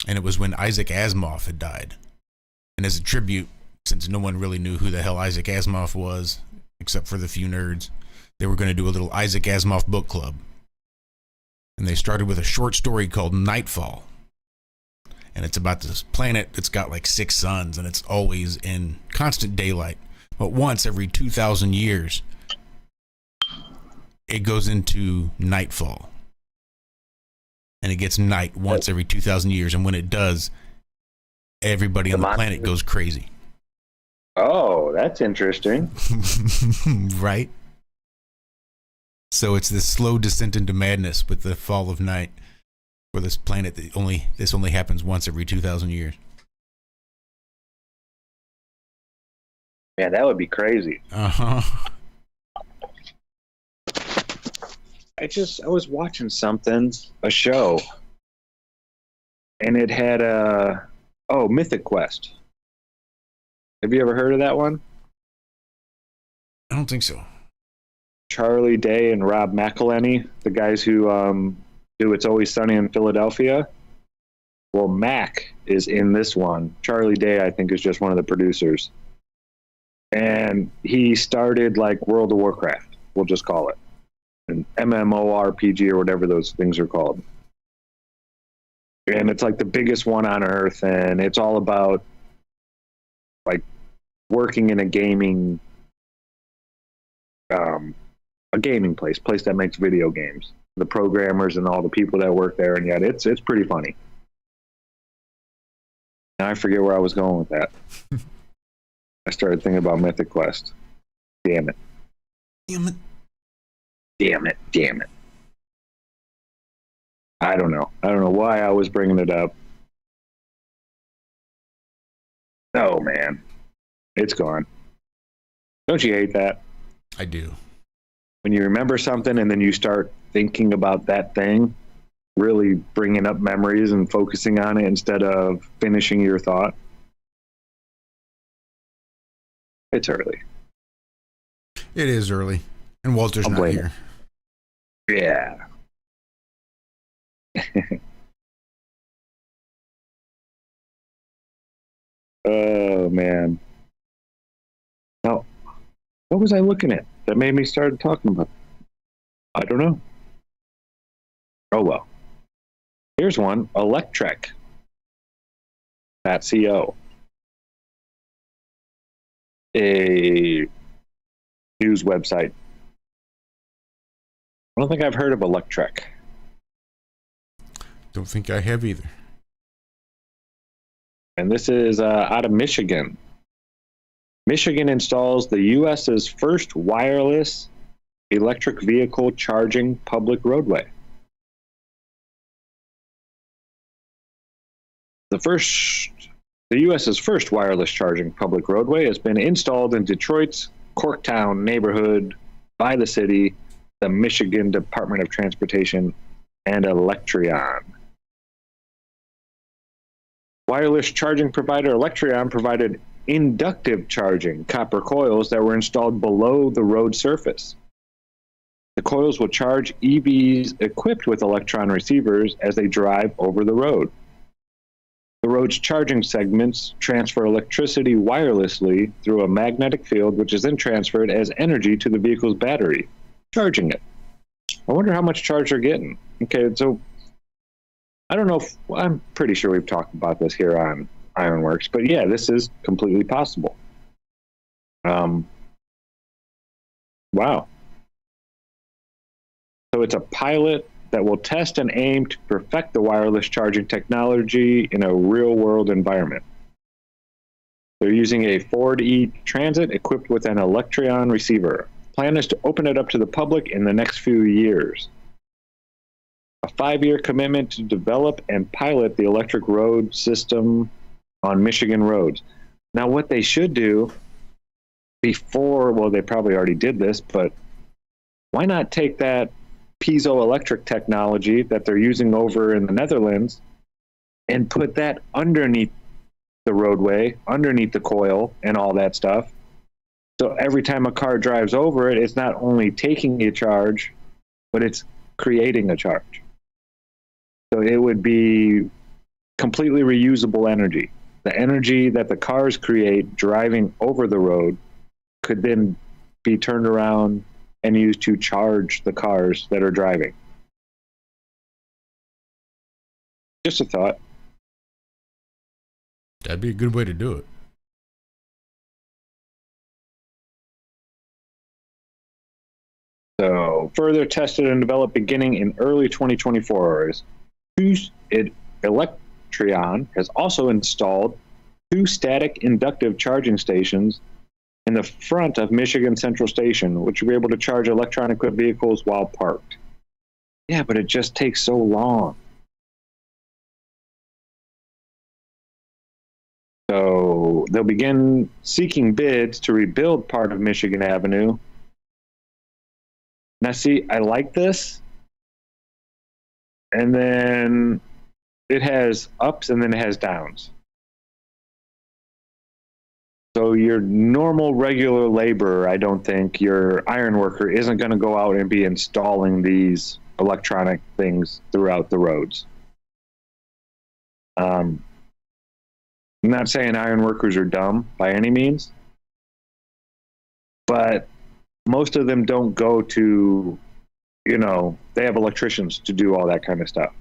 And it was when Isaac Asimov had died. And as a tribute, since no one really knew who the hell Isaac Asimov was, except for the few nerds, they were going to do a little Isaac Asimov book club. And they started with a short story called Nightfall. And it's about this planet that's got like 6 suns, and it's always in constant daylight. But once every 2,000 years, it goes into nightfall. And it gets night once every 2,000 years. And when it does, everybody on the planet goes crazy. Oh, that's interesting. Right? So it's this slow descent into madness with the fall of night for this planet that only happens once every 2,000 years. Man, that would be crazy. Uh-huh. I was watching a show, and it had Mythic Quest. Have you ever heard of that one? I don't think so. Charlie Day and Rob McElhenney, the guys who do It's Always Sunny in Philadelphia. Well, Mac is in this one. Charlie Day, I think, is just one of the producers. And he started like World of Warcraft, we'll just call it. An MMORPG or whatever those things are called. And it's like the biggest one on Earth, and it's all about like working in a gaming place that makes video games. The programmers and all the people that work there, and yet it's pretty funny. Now I forget where I was going with that. I started thinking about Mythic Quest. Damn it. I don't know why I was bringing it up. Oh man, it's gone. Don't you hate that? I do. When you remember something and then you start thinking about that thing, really bringing up memories and focusing on it instead of finishing your thought. It's early. It is early. And Walter's not here. Yeah. Oh, man. Now, what was I looking at that made me start talking about? I don't know. Oh, well. Here's one. Electrek.co. A news website. I don't think I've heard of Electrek. Don't think I have either. And this is out of Michigan. Michigan installs the U.S.'s first wireless electric vehicle charging public roadway. The U.S.'s first wireless charging public roadway has been installed in Detroit's Corktown neighborhood by the city, the Michigan Department of Transportation, and Electrion. Wireless charging provider Electrion provided inductive charging copper coils that were installed below the road surface. The coils will charge EVs equipped with electron receivers as they drive over the road. The road's charging segments transfer electricity wirelessly through a magnetic field, which is then transferred as energy to the vehicle's battery, charging it. I wonder how much charge they're getting. Okay, so I don't know if, I'm pretty sure we've talked about this here on Ironworks, but yeah, this is completely possible. Wow. So it's a pilot that will test and aim to perfect the wireless charging technology in a real-world environment. They're using a Ford E-Transit equipped with an Electron receiver. Plan is to open it up to the public in the next few years. A 5-year commitment to develop and pilot the electric road system on Michigan roads. Now, what they should do before, well, they probably already did this, but why not take that piezoelectric technology that they're using over in the Netherlands and put that underneath the roadway, underneath the coil and all that stuff. So every time a car drives over it, it's not only taking a charge, but it's creating a charge. So it would be completely reusable energy. The energy that the cars create driving over the road could then be turned around and used to charge the cars that are driving. Just a thought. That'd be a good way to do it. So, further tested and developed beginning in early 2024. Electron has also installed 2 static inductive charging stations in the front of Michigan Central Station, which will be able to charge electronic-equipped vehicles while parked. Yeah, but it just takes so long. So they'll begin seeking bids to rebuild part of Michigan Avenue. Now, see, I like this. And then it has ups and then it has downs. So your normal, regular laborer, I don't think, your iron worker isn't going to go out and be installing these electronic things throughout the roads. I'm not saying iron workers are dumb by any means, but most of them don't go to, they have electricians to do all that kind of stuff.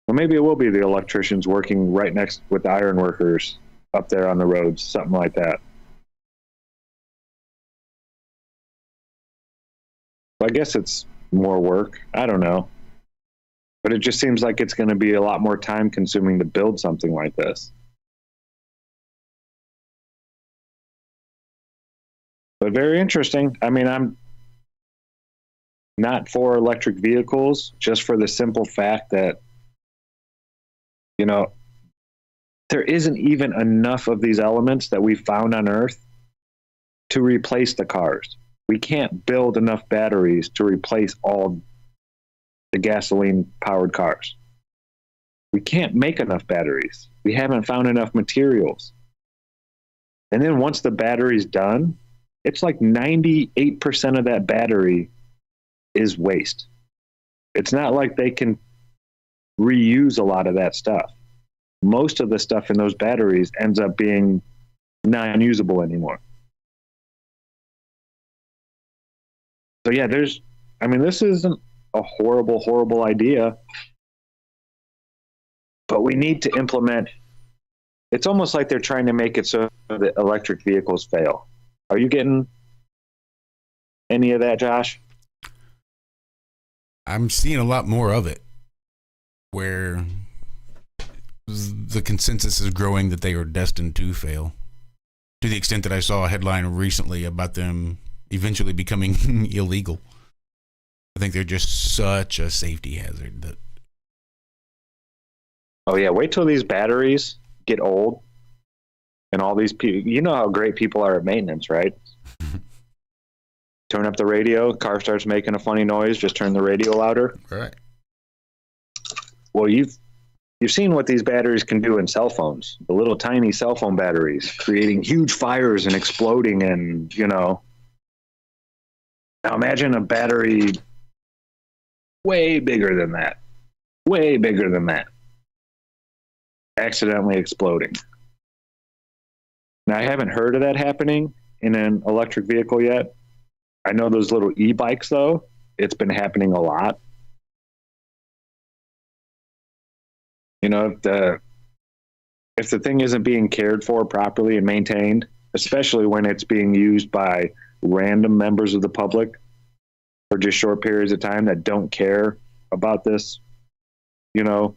Well, maybe it will be the electricians working right next with the iron workers up there on the roads, something like that. So I guess it's more work. I don't know. But it just seems like it's going to be a lot more time consuming to build something like this. But very interesting. I mean, I'm not for electric vehicles, just for the simple fact that, there isn't even enough of these elements that we found on Earth to replace the cars. We can't build enough batteries to replace all the gasoline-powered cars. We can't make enough batteries. We haven't found enough materials. And then once the battery's done, it's like 98% of that battery is waste. It's not like they can reuse a lot of that stuff. Most of the stuff in those batteries ends up being non-usable anymore. So yeah, this isn't a horrible, horrible idea, but we need to implement. It's almost like they're trying to make it so that electric vehicles fail. Are you getting any of that, Josh? I'm seeing a lot more of it, where the consensus is growing that they are destined to fail, to the extent that I saw a headline recently about them eventually becoming illegal. I think they're just such a safety hazard that. Oh yeah, wait till these batteries get old and all these people, you know how great people are at maintenance, right? Turn up the radio, car starts making a funny noise, just turn the radio louder. Right. Well, you've seen what these batteries can do in cell phones. The little tiny cell phone batteries creating huge fires and exploding, and Now imagine a battery way bigger than that. Way bigger than that. Accidentally exploding. Now, I haven't heard of that happening in an electric vehicle yet. I know those little e-bikes, though, it's been happening a lot. You know, if the thing isn't being cared for properly and maintained, especially when it's being used by random members of the public for just short periods of time that don't care about this, you know,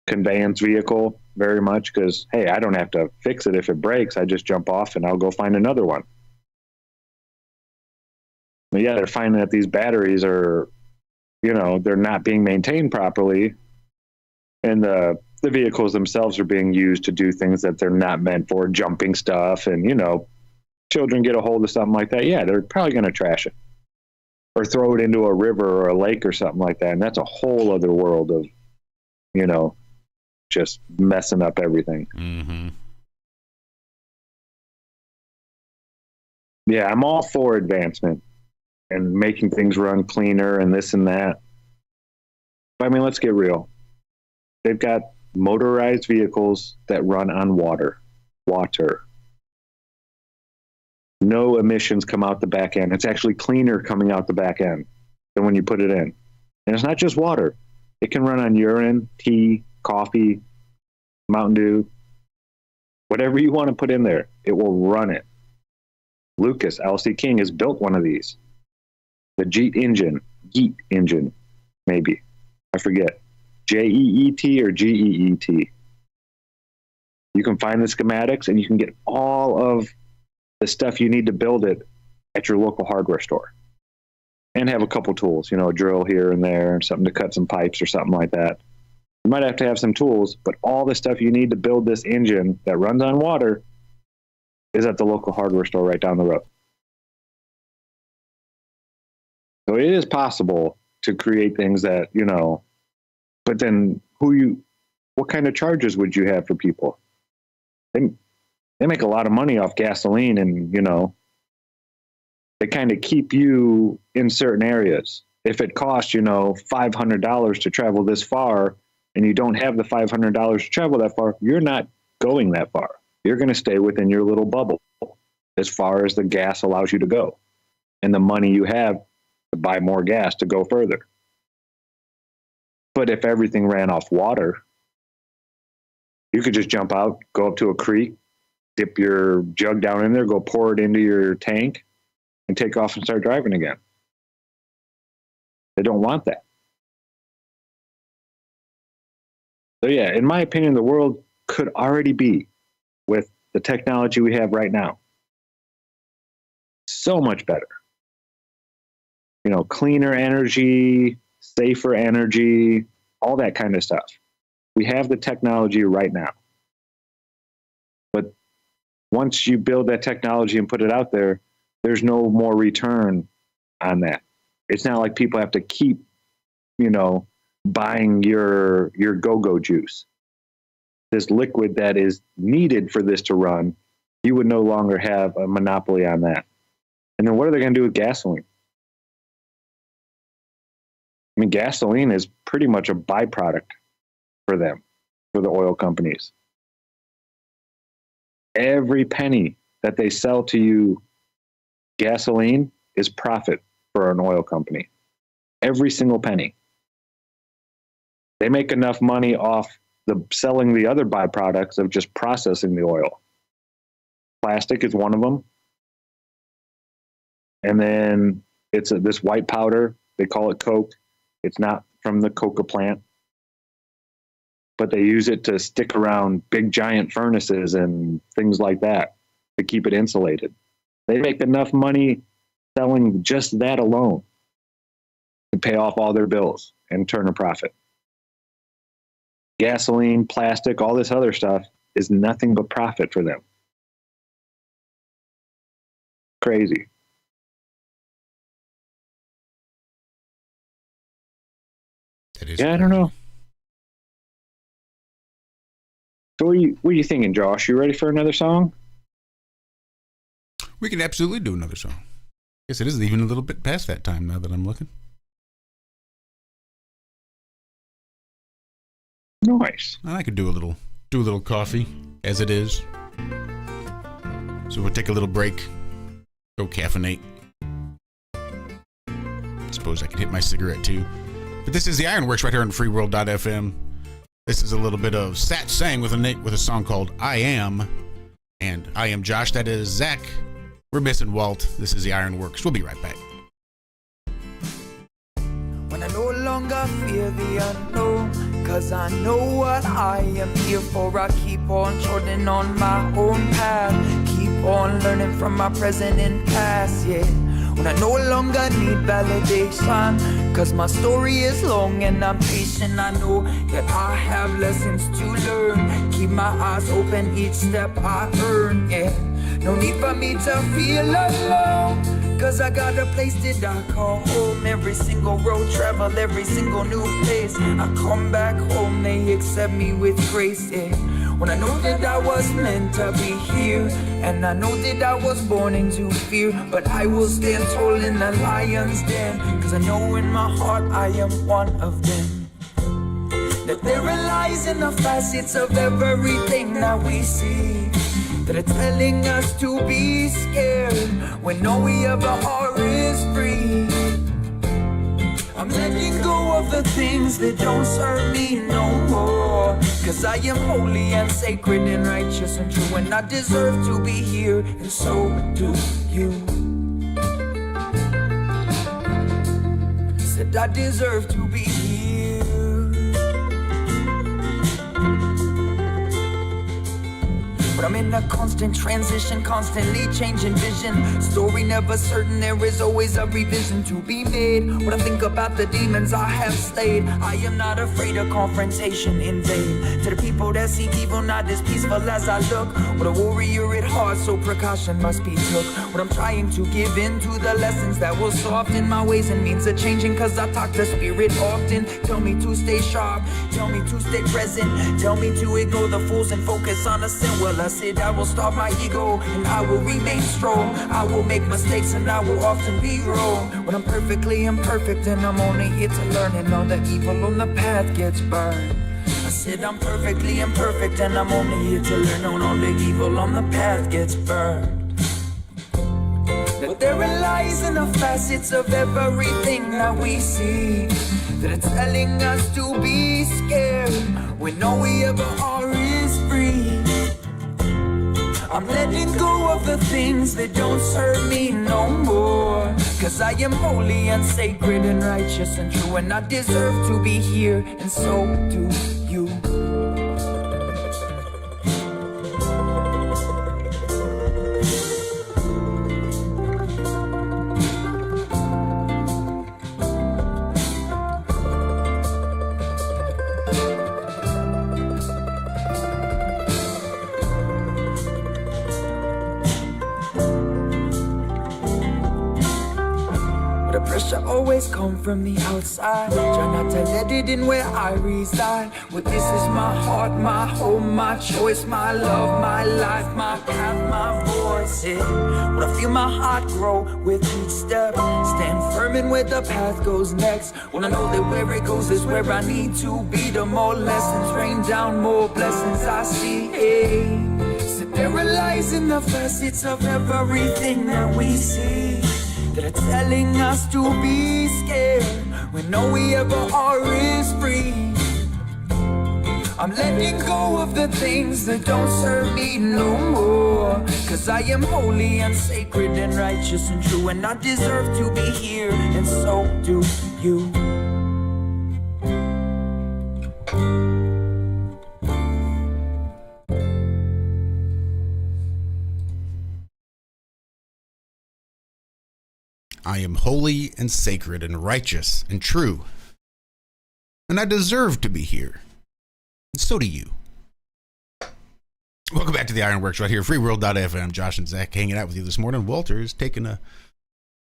conveyance vehicle very much, because, hey, I don't have to fix it if it breaks. I just jump off and I'll go find another one. But yeah, they're finding that these batteries are, you know, they're not being maintained properly, and the vehicles themselves are being used to do things that they're not meant for, jumping stuff, and, you know, children get a hold of something like that, yeah, they're probably going to trash it or throw it into a river or a lake or something like that, and that's a whole other world of, you know, just messing up everything. Mm-hmm. Yeah, I'm all for advancement and making things run cleaner and this and that. But I mean, let's get real. They've got motorized vehicles that run on water. No emissions come out the back end. It's actually cleaner coming out the back end than when you put it in. And it's not just water. It can run on urine, tea, coffee, Mountain Dew, whatever you want to put in there, it will run it. Lucas, LC King, has built one of these. The Jeet engine, maybe. I forget. J-E-E-T or G-E-E-T. You can find the schematics and you can get all of the stuff you need to build it at your local hardware store. And have a couple tools, you know, a drill here and there, and something to cut some pipes or something like that. You might have to have some tools, but all the stuff you need to build this engine that runs on water is at the local hardware store right down the road. So it is possible to create things that, you know, but then what kind of charges would you have for people? They make a lot of money off gasoline, and, you know, they kind of keep you in certain areas. If it costs, you know, $500 to travel this far, and you don't have the $500 to travel that far, you're not going that far. You're going to stay within your little bubble as far as the gas allows you to go and the money you have to buy more gas to go further. But if everything ran off water, you could just jump out, go up to a creek, dip your jug down in there, go pour it into your tank, and take off and start driving again. They don't want that. So yeah, in my opinion, the world could already be, with the technology we have right now, so much better. You know, cleaner energy, safer energy, all that kind of stuff. We have the technology right now. But once you build that technology and put it out there, there's no more return on that. It's not like people have to keep, you know, buying your go-go juice. This liquid that is needed for this to run, you would no longer have a monopoly on that. And then what are they going to do with gasoline? I mean, gasoline is pretty much a byproduct for them, for the oil companies. Every penny that they sell to you gasoline is profit for an oil company. Every single penny. They make enough money off the selling the other byproducts of just processing the oil. Plastic is one of them. And then it's this white powder. They call it coke. It's not from the coca plant. But they use it to stick around big giant furnaces and things like that to keep it insulated. They make enough money selling just that alone to pay off all their bills and turn a profit. Gasoline, plastic, all this other stuff is nothing but profit for them. Crazy. That is Yeah, I don't know. So what are you thinking, Josh? You ready for another song? We can absolutely do another song. Guess it is even a little bit past that time now that I'm looking. Nice. I could do a little coffee as it is. So we'll take a little break. Go caffeinate. Suppose I could hit my cigarette too. But this is the Ironworks right here on freeworld.fm. This is a little bit of Sat Sang with a song called I Am. And I am Josh. That is Zack. We're missing Walt. This is the Ironworks. We'll be right back. When I no longer fear the unknown, cause I know what I am here for. I keep on trotting on my own path, keep on learning from my present and past, yeah. When I no longer need validation, cause my story is long and I'm patient. I know that I have lessons to learn, keep my eyes open each step I earn, yeah. No need for me to feel alone, cause I got a place that I call home. Every single road travel, every single new place, I come back home, they accept me with grace, yeah. When I know that I was meant to be here, and I know that I was born into fear, but I will stand tall in the lion's den, cause I know in my heart I am one of them. That there are lies in the facets of everything that we see, that are telling us to be scared when all we ever are is free. I'm letting go of the things that don't serve me no more, cause I am holy and sacred and righteous and true, and I deserve to be here, and so do you. Said I deserve to be here. But I'm in a constant transition, constantly changing vision. Story never certain, there is always a revision to be made. When I think about the demons I have slayed, I am not afraid of confrontation in vain. To the people that seek evil, not as peaceful as I look. With a warrior at heart, so precaution must be took. When I'm trying to give in to the lessons that will soften my ways and means of changing, cause I talk to spirit often. Tell me to stay sharp, tell me to stay present, tell me to ignore the fools and focus on the sin. Well, I said I will starve my ego and I will remain strong. I will make mistakes and I will often be wrong. When I'm perfectly imperfect and I'm only here to learn, and all the evil on the path gets burned. I said I'm perfectly imperfect and I'm only here to learn, and all the evil on the path gets burned. But there are lies in the facets of everything that we see, that are telling us to be scared when all we ever are is free. I'm letting go of the things that don't serve me no more, cause I am holy and sacred and righteous and true, and I deserve to be here, and so do you. Always come from the outside, try not to let it in where I reside. Well, this is my heart, my home, my choice, my love, my life, my path, my voice, yeah. When I feel my heart grow with each step, stand firm in where the path goes next. When I know that where it goes is where I need to be, the more lessons rain down, more blessings I see, yeah. So there are lies in the facets of everything that we see, that are telling us to be scared when all we ever are is free. I'm letting go of the things that don't serve me no more, cause I am holy and sacred and righteous and true, and I deserve to be here, and so do you. I am holy and sacred and righteous and true, and I deserve to be here. And so do you. Welcome back to the Ironworks right here, freeworld.fm. Josh and Zack hanging out with you this morning. Walter is taking a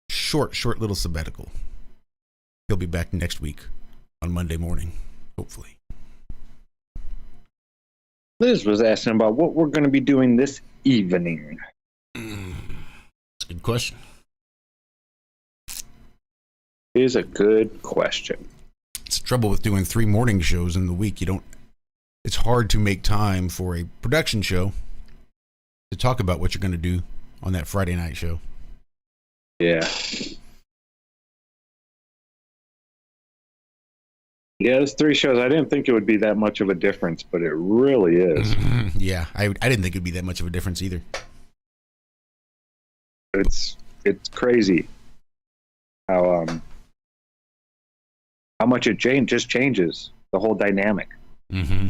short little sabbatical. He'll be back next week on Monday morning, hopefully. Liz was asking about what we're going to be doing this evening. That's a good question. Is a good question. It's the trouble with doing 3 morning shows in the week. It's hard to make time for a production show to talk about what you're going to do on that Friday night show. Yeah. Yeah, there's 3 shows. I didn't think it would be that much of a difference, but it really is. Yeah, I didn't think it'd be that much of a difference either. It's crazy how much it just changes the whole dynamic. Mm-hmm.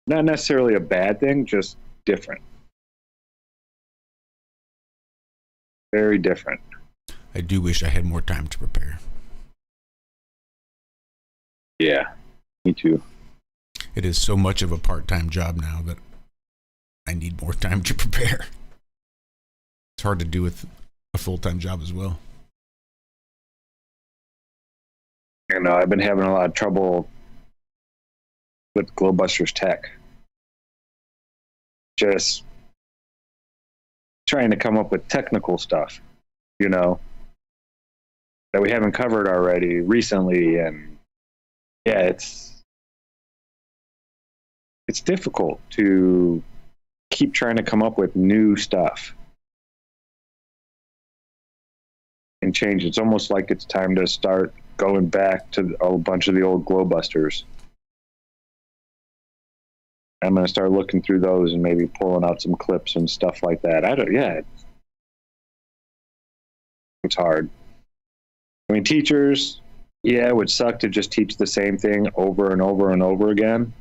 Not necessarily a bad thing, just different. Very different. I do wish I had more time to prepare. Yeah, me too. It is so much of a part-time job now that I need more time to prepare. It's hard to do with a full-time job as well. You know, I've been having a lot of trouble with Glowbusters Tech. Just trying to come up with technical stuff, you know, that we haven't covered already recently. And yeah, it's difficult to keep trying to come up with new stuff and change. It's almost like it's time to start going back to a bunch of the old Glowbusters. I'm going to start looking through those and maybe pulling out some clips and stuff like that. It's hard. I mean, teachers, yeah, it would suck to just teach the same thing over and over and over again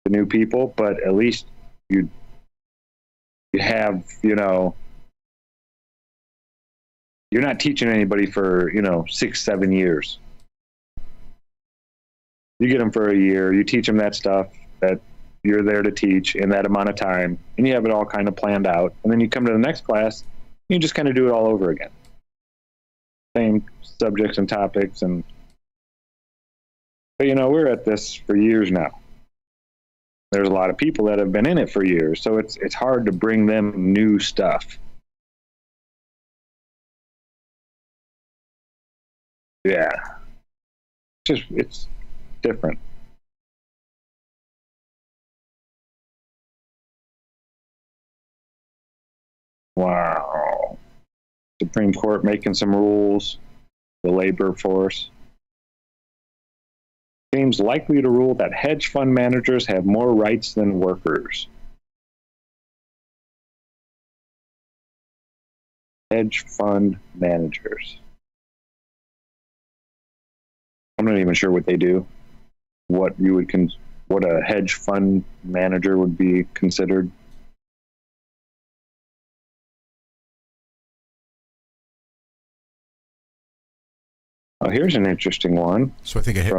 to new people, but at least you have, you know, you're not teaching anybody for, 6-7 years. You get them for a year, you teach them that stuff that you're there to teach in that amount of time, and you have it all kind of planned out, and then you come to the next class, you just kind of do it all over again. Same subjects and topics, but we're at this for years now. There's a lot of people that have been in it for years, so it's hard to bring them new stuff. Yeah. It's different. Wow. Supreme Court making some rules. The labor force seems likely to rule that hedge fund managers have more rights than workers. Hedge fund managers. I'm not even sure what they do. What a hedge fund manager would be considered. Oh, here's an interesting one. So I think go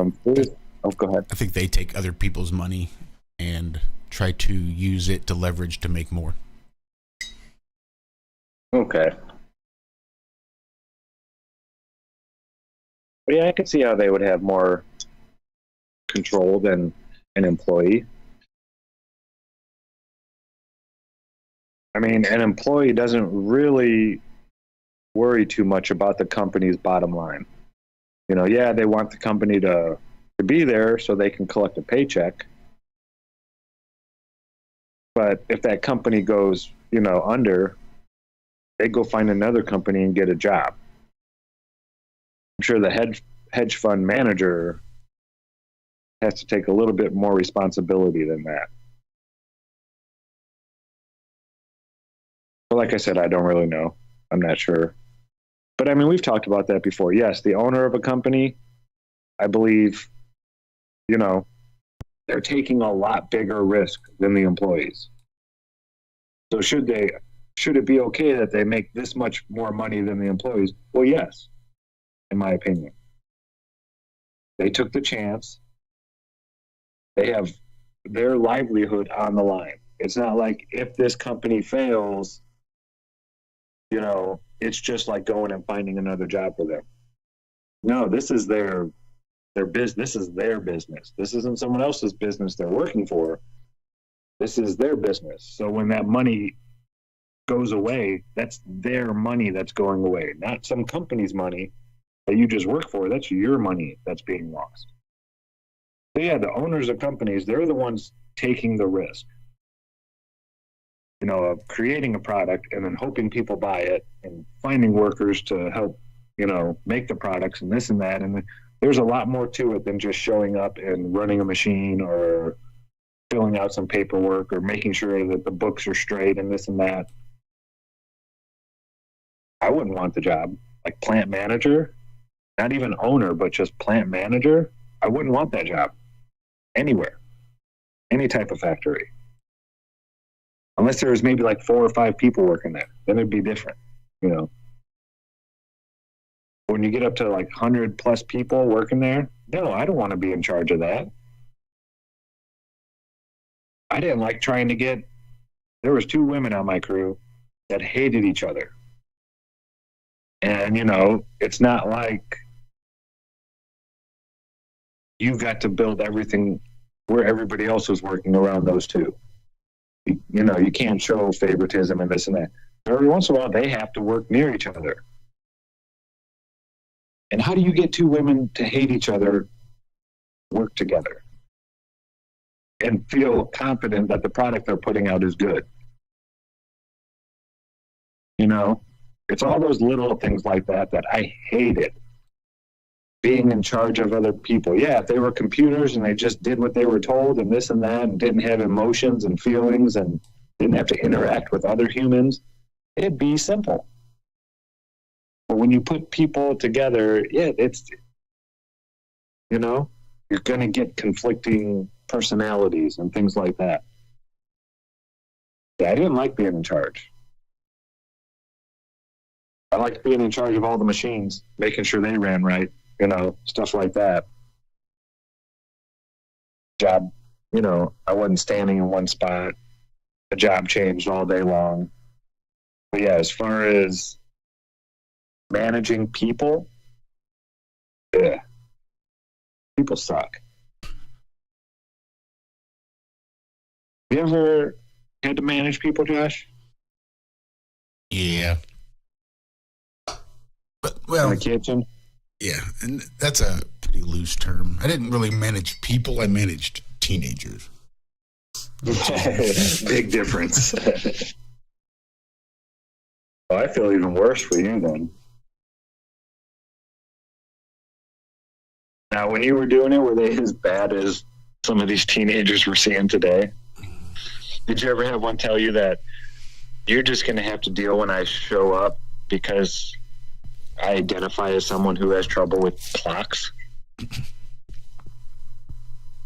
ahead. I think they take other people's money and try to use it to leverage to make more. Okay. But yeah, I could see how they would have more control than an employee. I mean, an employee doesn't really worry too much about the company's bottom line. Yeah, they want the company to be there so they can collect a paycheck. But if that company goes, under, they go find another company and get a job. I'm sure the hedge fund manager has to take a little bit more responsibility than that. But like I said, I don't really know. I'm not sure. But I mean, we've talked about that before. Yes, the owner of a company, I believe, they're taking a lot bigger risk than the employees. So should it be okay that they make this much more money than the employees? Well, yes, in my opinion. They took the chance. They have their livelihood on the line. It's not like if this company fails, it's just like going and finding another job for them. No, this is their business. This is their business. This isn't someone else's business they're working for. This is their business. So when that money goes away, that's their money that's going away, not some company's money that you just work for. That's your money that's being lost. So yeah, the owners of companies, they're the ones taking the risk, of creating a product and then hoping people buy it and finding workers to help, make the products and this and that. And there's a lot more to it than just showing up and running a machine or filling out some paperwork or making sure that the books are straight and this and that. I wouldn't want the job. Like plant manager, not even owner, but just plant manager. I wouldn't want that job anywhere, any type of factory. Unless there was maybe like 4 or 5 people working there, then it'd be different, When you get up to like 100 plus people working there, no, I don't want to be in charge of that. I didn't like trying to there was 2 women on my crew that hated each other. And, it's not like you got to build everything where everybody else was working around those 2. You can't show favoritism and this and that. Every once in a while, they have to work near each other. And how do you get 2 women to hate each other, work together, and feel confident that the product they're putting out is good? It's all those little things like that I hated. Being in charge of other people. Yeah, if they were computers and they just did what they were told and this and that and didn't have emotions and feelings and didn't have to interact with other humans, it'd be simple. But when you put people together, it's, you're going to get conflicting personalities and things like that. Yeah, I didn't like being in charge. I liked being in charge of all the machines, making sure they ran right. Stuff like that. Job, I wasn't standing in one spot. The job changed all day long. But yeah, as far as managing people, yeah, people suck. You ever had to manage people, Josh? Yeah. But, well, in the kitchen? Yeah, and that's a pretty loose term. I didn't really manage people. I managed teenagers. Big difference. Well, I feel even worse for you then. Now, when you were doing it, were they as bad as some of these teenagers we're seeing today? Did you ever have one tell you that you're just going to have to deal when I show up because I identify as someone who has trouble with clocks?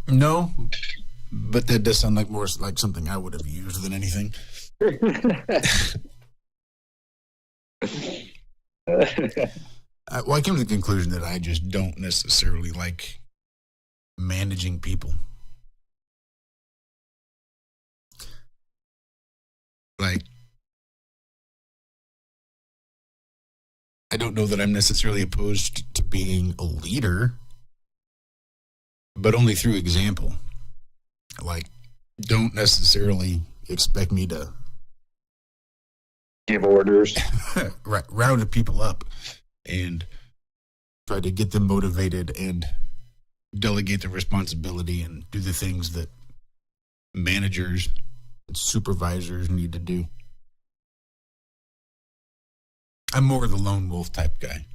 No, but that does sound like more like something I would have used than anything. Well, I came to the conclusion that I just don't necessarily like managing people. Like, I don't know that I'm necessarily opposed to being a leader, but only through example. Like, don't necessarily expect me to give orders, right, round people up and try to get them motivated and delegate the responsibility and do the things that managers and supervisors need to do. I'm more the lone wolf type guy.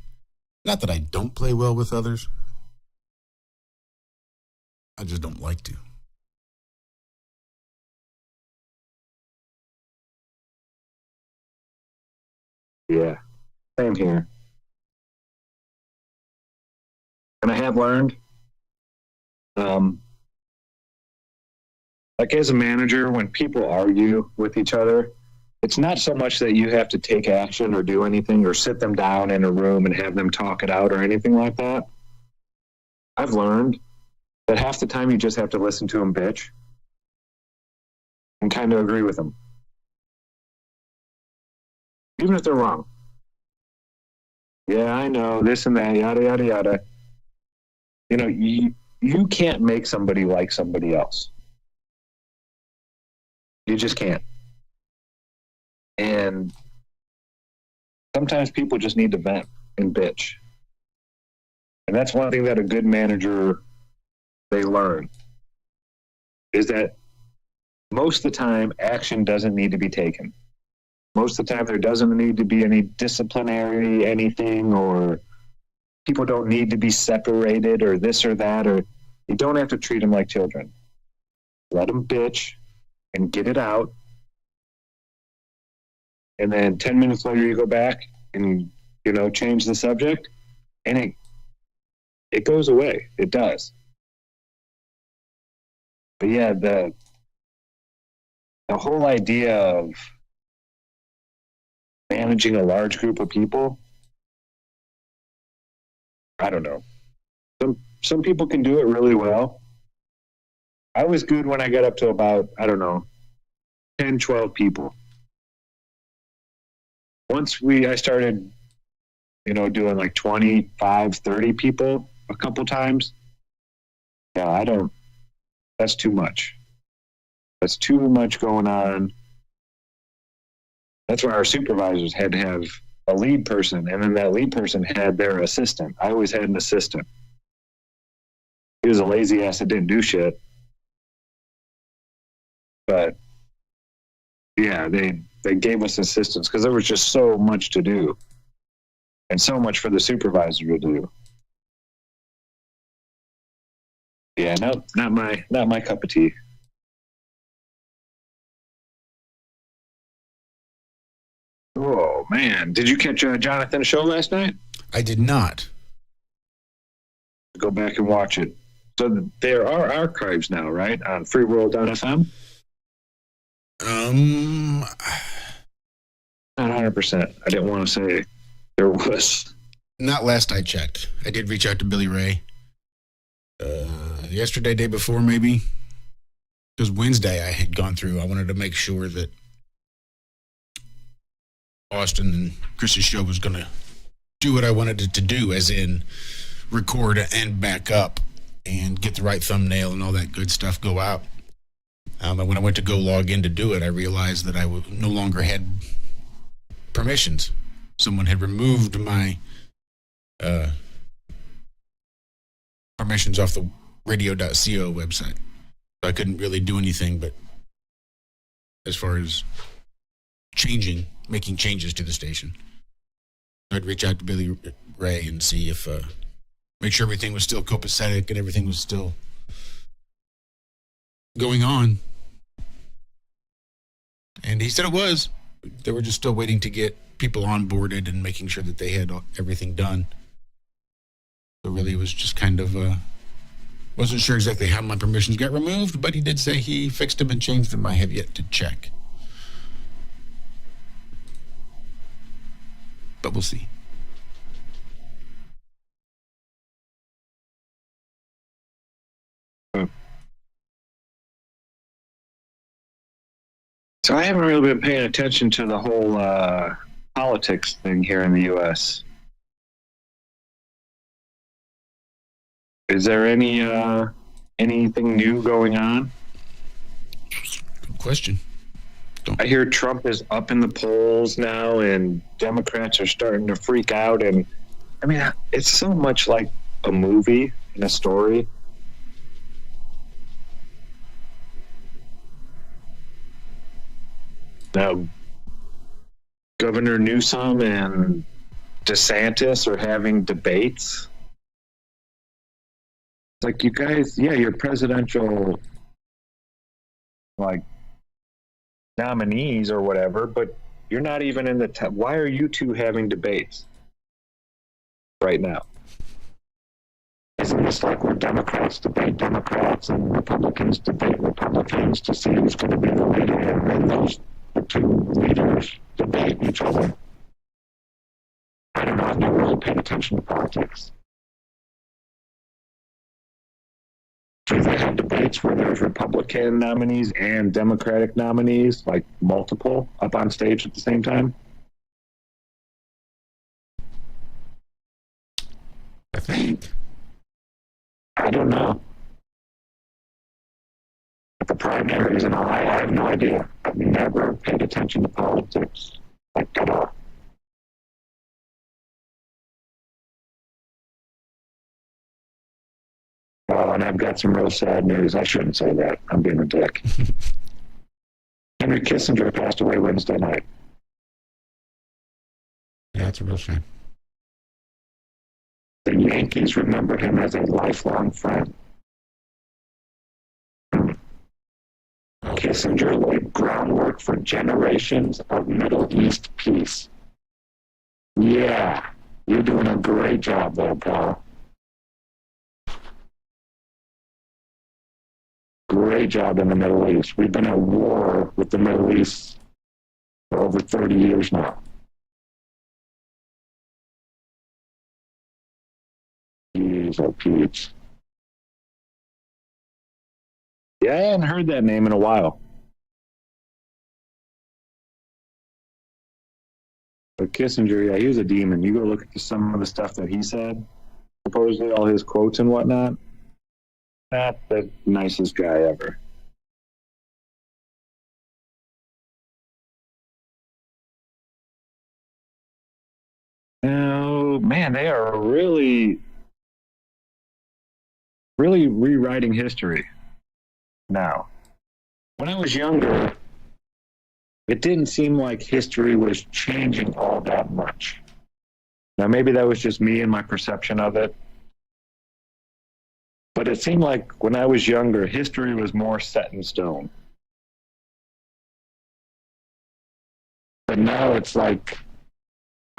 Not that I don't play well with others. I just don't like to. Yeah, same here. And I have learned, like as a manager, when people argue with each other, it's not so much that you have to take action or do anything or sit them down in a room and have them talk it out or anything like that. I've learned that half the time you just have to listen to them bitch and kind of agree with them. Even if they're wrong. Yeah, I know, this and that, yada, yada, yada. You can't make somebody like somebody else. You just can't. And sometimes people just need to vent and bitch. And that's one thing that a good manager, they learn, is that most of the time action doesn't need to be taken. Most of the time there doesn't need to be any disciplinary anything, or people don't need to be separated or this or that, or you don't have to treat them like children. Let them bitch and get it out. And then 10 minutes later you go back and, change the subject, and it goes away. It does. But yeah, the whole idea of managing a large group of people, I don't know. Some people can do it really well. I was good when I got up to about, 10, 12 people. Once I started, doing like 25, 30 people a couple times, that's too much. That's too much going on. That's why our supervisors had to have a lead person, and then that lead person had their assistant. I always had an assistant. He was a lazy ass that didn't do shit. But yeah, they gave us assistants because there was just so much to do, and so much for the supervisor to do. Yeah, no, not my cup of tea. Oh man, did you catch Jonathan's show last night? I did not. Go back and watch it. So there are archives now, right, on freeworld.fm? Not 100%. I didn't want to say there was. Not last I checked. I did reach out to Billy Ray. Yesterday, day before, maybe. Because Wednesday I had gone through. I wanted to make sure that Austin and Chris's show was going to do what I wanted it to do, as in record and back up and get the right thumbnail and all that good stuff go out. And when I went to go log in to do it, I realized that I no longer had permissions. Someone had removed my permissions off the radio.co website. So I couldn't really do anything but as far as making changes to the station. I'd reach out to Billy Ray and see if, make sure everything was still copacetic and everything was still going on. And he said it was. They were just still waiting to get people onboarded and making sure that they had everything done. So really it was just kind of, wasn't sure exactly how my permissions got removed, but he did say he fixed them and changed them. I have yet to check. But we'll see. So I haven't really been paying attention to the whole politics thing here in the U.S. Is there anything new going on? Good question. I hear Trump is up in the polls now, and Democrats are starting to freak out. And I mean, it's so much like a movie and a story. Now, Governor Newsom and DeSantis are having debates. It's like, you guys, yeah, you're presidential, nominees or whatever, but you're not even in the top. Why are you two having debates right now? Isn't this like when Democrats debate Democrats and Republicans debate Republicans to see who's going to be the leader, and then those two leaders debate each other? I don't know. I've never really paid attention to politics. Do they have debates where there's Republican nominees and Democratic nominees, like multiple, up on stage at the same time? I think. I don't know. The primaries and all. I have no idea. I've never paid attention to politics like at all. Oh, and I've got some real sad news. I shouldn't say that. I'm being a dick. Henry Kissinger passed away Wednesday night. Yeah, it's a real shame. The Yankees remember him as a lifelong friend. Kissinger laid groundwork for generations of Middle East peace. Yeah, you're doing a great job there, pal. Great job in the Middle East. We've been at war with the Middle East for over 30 years now. Jeez, oh Pete's. Yeah, I hadn't heard that name in a while. But Kissinger, yeah, he was a demon. You go look at some of the stuff that he said, supposedly all his quotes and whatnot. Not the nicest guy ever. Oh, man, they are really rewriting history now. When I was younger, it didn't seem like history was changing all that much. Now, maybe that was just me and my perception of it. But it seemed like when I was younger, history was more set in stone. But now it's like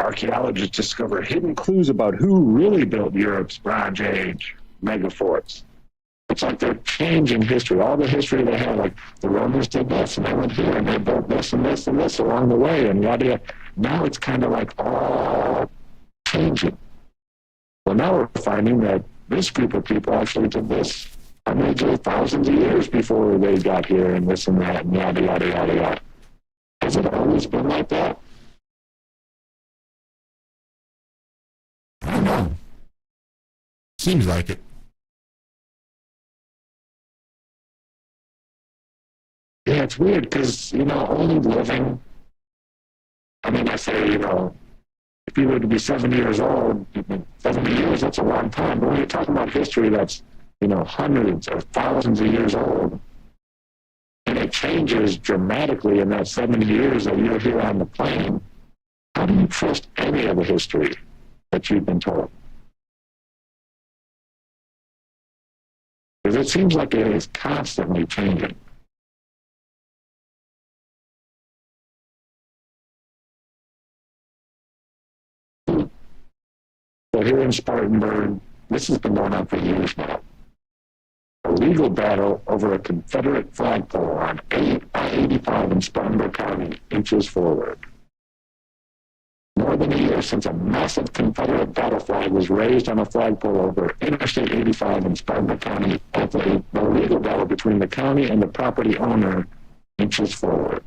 archaeologists discover hidden clues about who really built Europe's Bronze Age megaforts. It's like they're changing history. All the history they had, like the Romans did this, and they went here, and they built this and this and this along the way, and yada yada. Now it's kind of like all changing. Well, now we're finding that this group of people actually did this hundreds or thousands of years before they got here, and this and that, and yada yada yada yada. Has it always been like that? I don't know. Seems like it. Yeah, it's weird because, only living, I say, if you were to be 70 years old, 70 years, that's a long time. But when you're talking about history that's, hundreds or thousands of years old, and it changes dramatically in that 70 years that you're here on the plane, how do you trust any of the history that you've been told? Because it seems like it is constantly changing. So here in Spartanburg, this has been going on for years now. A legal battle over a Confederate flagpole on I-85 in Spartanburg County inches forward. More than a year since a massive Confederate battle flag was raised on a flagpole over Interstate 85 in Spartanburg County, the legal battle between the county and the property owner inches forward.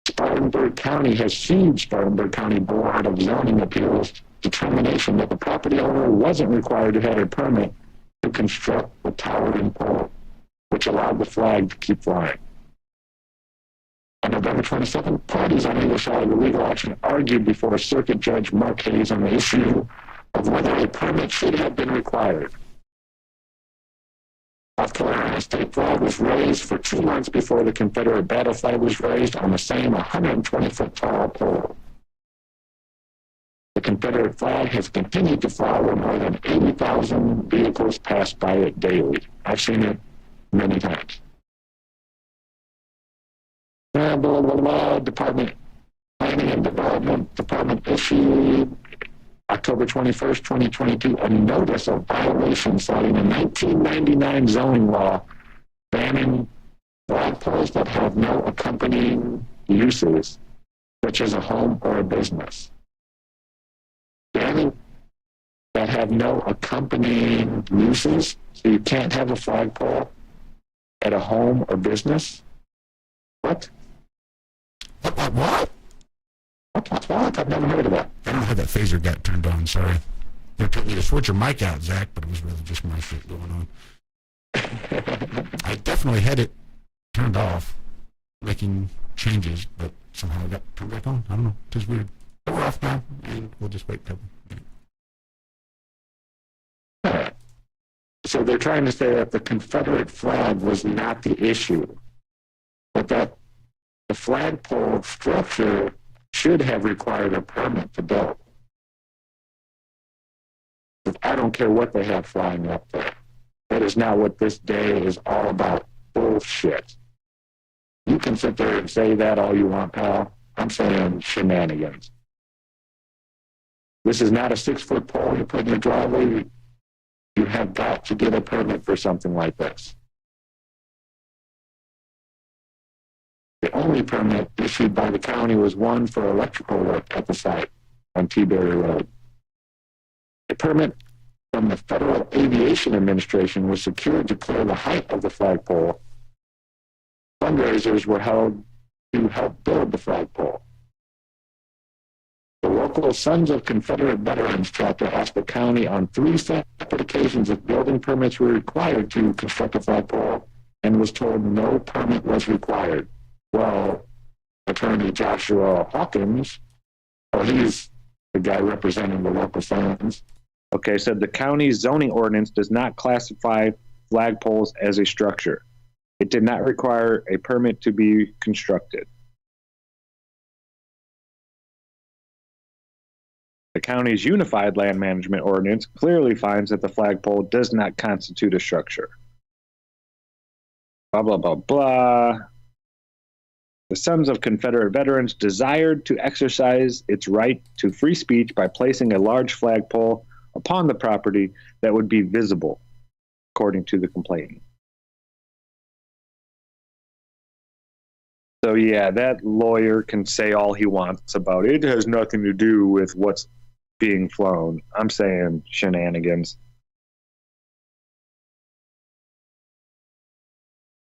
Spartanburg County has sued Spartanburg County Board of Zoning Appeals determination that the property owner wasn't required to have a permit to construct the towering pole, which allowed the flag to keep flying. On November 27th, parties on either side of the legal action argued before Circuit Judge Mark Hayes on the issue of whether a permit should have been required. South Carolina state flag was raised for 2 months before the Confederate battle flag was raised on the same 120-foot tall pole. The Confederate flag has continued to fly where more than 80,000 vehicles pass by it daily. I've seen it many times. Blah, blah, blah, blah. Department Planning and Development Department issued October 21st, 2022, a notice of violation citing a 1999 zoning law banning flagpoles that have no accompanying uses, such as a home or a business. Banning that have no accompanying uses, so you can't have a flagpole at a home or business? What? What? I've never heard of that. I don't know how that phaser got turned on, sorry. They told me to switch your mic out, Zach, but it was really just my shit going on. I definitely had it turned off, making changes, but somehow it got turned back on. I don't know. It's just weird. We're off now, and we'll just wait till. So they're trying to say that the Confederate flag was not the issue, but that the flagpole structure should have required a permit to build. I don't care what they have flying up there. That is not what this day is all about. Bullshit. You can sit there and say that all you want, pal. I'm saying shenanigans. This is not a 6-foot pole you put in your driveway. You have got to get a permit for something like this. The only permit issued by the county was one for electrical work at the site on T-Berry Road. A permit from the Federal Aviation Administration was secured to clear the height of the flagpole. Fundraisers were held to help build the flagpole. The local Sons of Confederate Veterans chapter asked the county on 3 separate occasions if building permits were required to construct a flagpole and was told no permit was required. Well, Attorney Joshua Hawkins, he's the guy representing the local Sons. Okay, said the county's zoning ordinance does not classify flagpoles as a structure. It did not require a permit to be constructed. The county's unified land management ordinance clearly finds that the flagpole does not constitute a structure. Blah, blah, blah, blah. The Sons of Confederate Veterans desired to exercise its right to free speech by placing a large flagpole upon the property that would be visible, according to the complainant. So yeah, that lawyer can say all he wants about it. It has nothing to do with what's being flown. I'm saying shenanigans.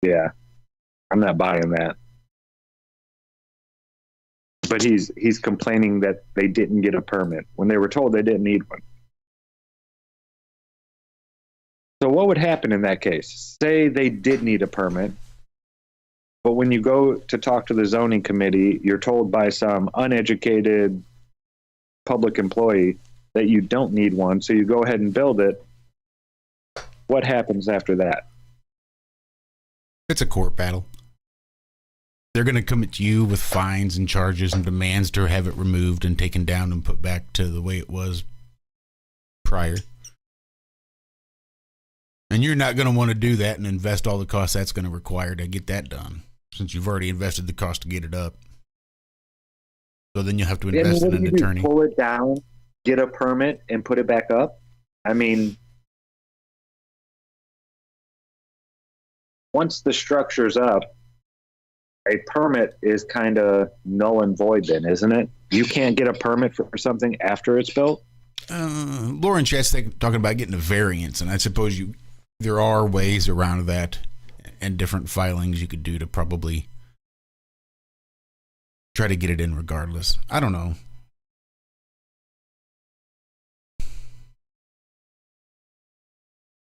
Yeah, I'm not buying that. But he's complaining that they didn't get a permit when they were told they didn't need one. So what would happen in that case? Say they did need a permit, but when you go to talk to the zoning committee, you're told by some uneducated public employee that you don't need one, so you go ahead and build it. What happens after that? It's a court battle. They're going to come at you with fines and charges and demands to have it removed and taken down and put back to the way it was prior. And you're not going to want to do that and invest all the costs that's going to require to get that done, since you've already invested the cost to get it up. So then you'll have to invest in an attorney. Pull it down, get a permit, and put it back up? I mean, once the structure's up, a permit is kind of null and void then, isn't it? You can't get a permit for something after it's built? Lauren Chat's talking about getting a variance, and I suppose there are ways around that and different filings you could do to probably try to get it in regardless. I don't know.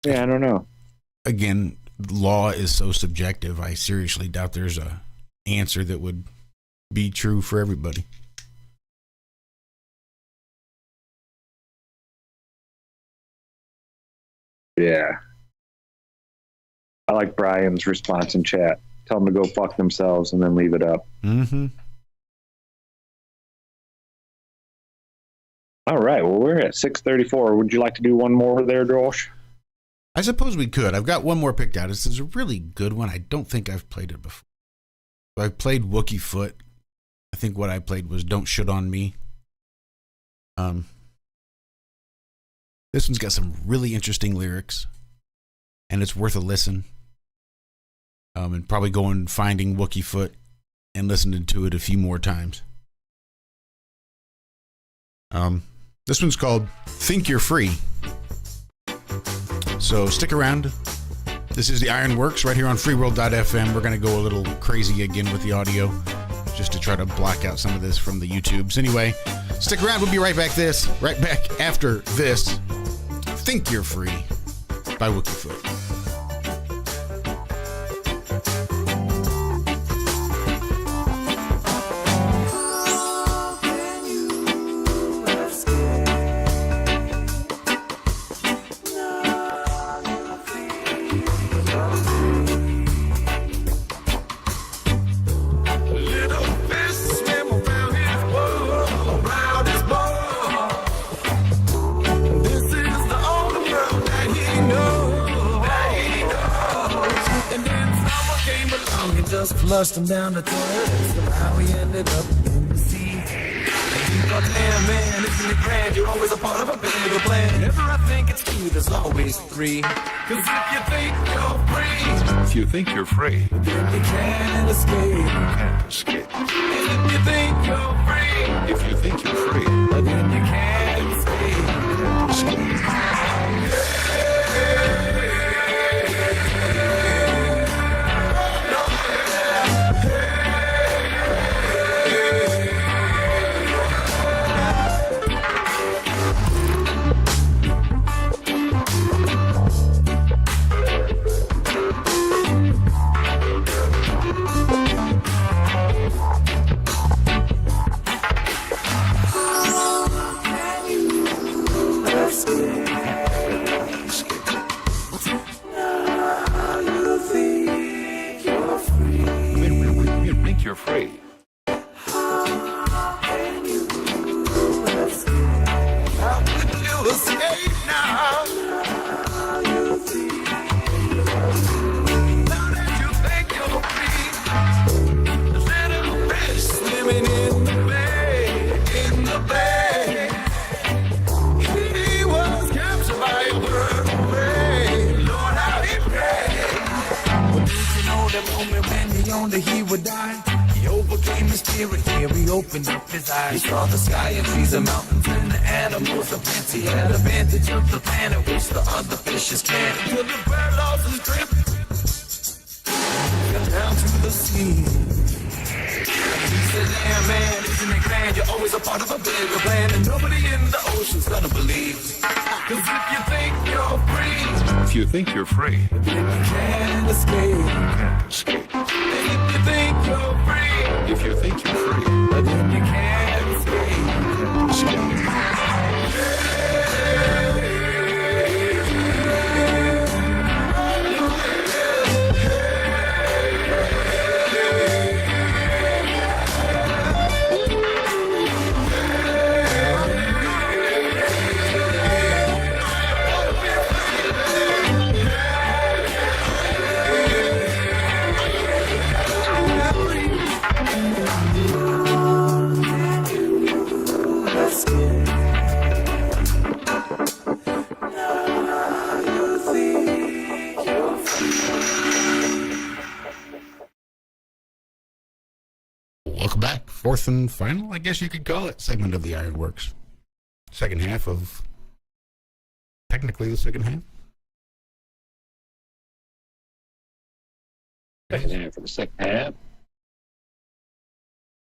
Yeah, I don't know. Again, law is so subjective. I seriously doubt there's a answer that would be true for everybody. Yeah. I like Brian's response in chat. Tell them to go fuck themselves and then leave it up. Mm-hmm. All right. Well, we're at 6:34. Would you like to do one more there, Josh? I suppose we could. I've got one more picked out. This is a really good one. I don't think I've played it before. So I played Wookie Foot. I think what I played was Don't Shit on Me. This one's got some really interesting lyrics, and it's worth a listen. And probably go and finding Wookie Foot and listening to it a few more times. This one's called Think You're Free. So stick around. This is the Ironworks right here on freeworld.fm. We're going to go a little crazy again with the audio just to try to block out some of this from the YouTubes. Anyway, stick around. We'll be right back after this. Think You're Free by Wookie Foot. was flushed and down the toilet. Somehow he ended up in the sea. And you thought, damn man, isn't it grand? You're always a part of a bigger plan. Whenever I think it's two, there's always three. Cause if you think you're free, if you think you're free, then you can't escape. You can't escape. And if you think you're free, if you think you're free, then you can't escape. You're free. He would die. He overcame his fear and here he opened up his eyes. He saw the sky and trees and mountains and the animals and plants. He had advantage of the planet which the other fishes can't. He could have bird laws and drip got down to the sea. He said, damn man, isn't it grand? You're always a part of a bigger plan. And nobody in the ocean's gonna believe. Cause if you think you're free, if you think you're free, then you can't escape. You can't escape. And if you think you're free, if you think you're free, then you can't escape. You can't Welcome back. Fourth and final, I guess you could call it, segment of the Ironworks. Second half of, technically the second half. Second half of the second half.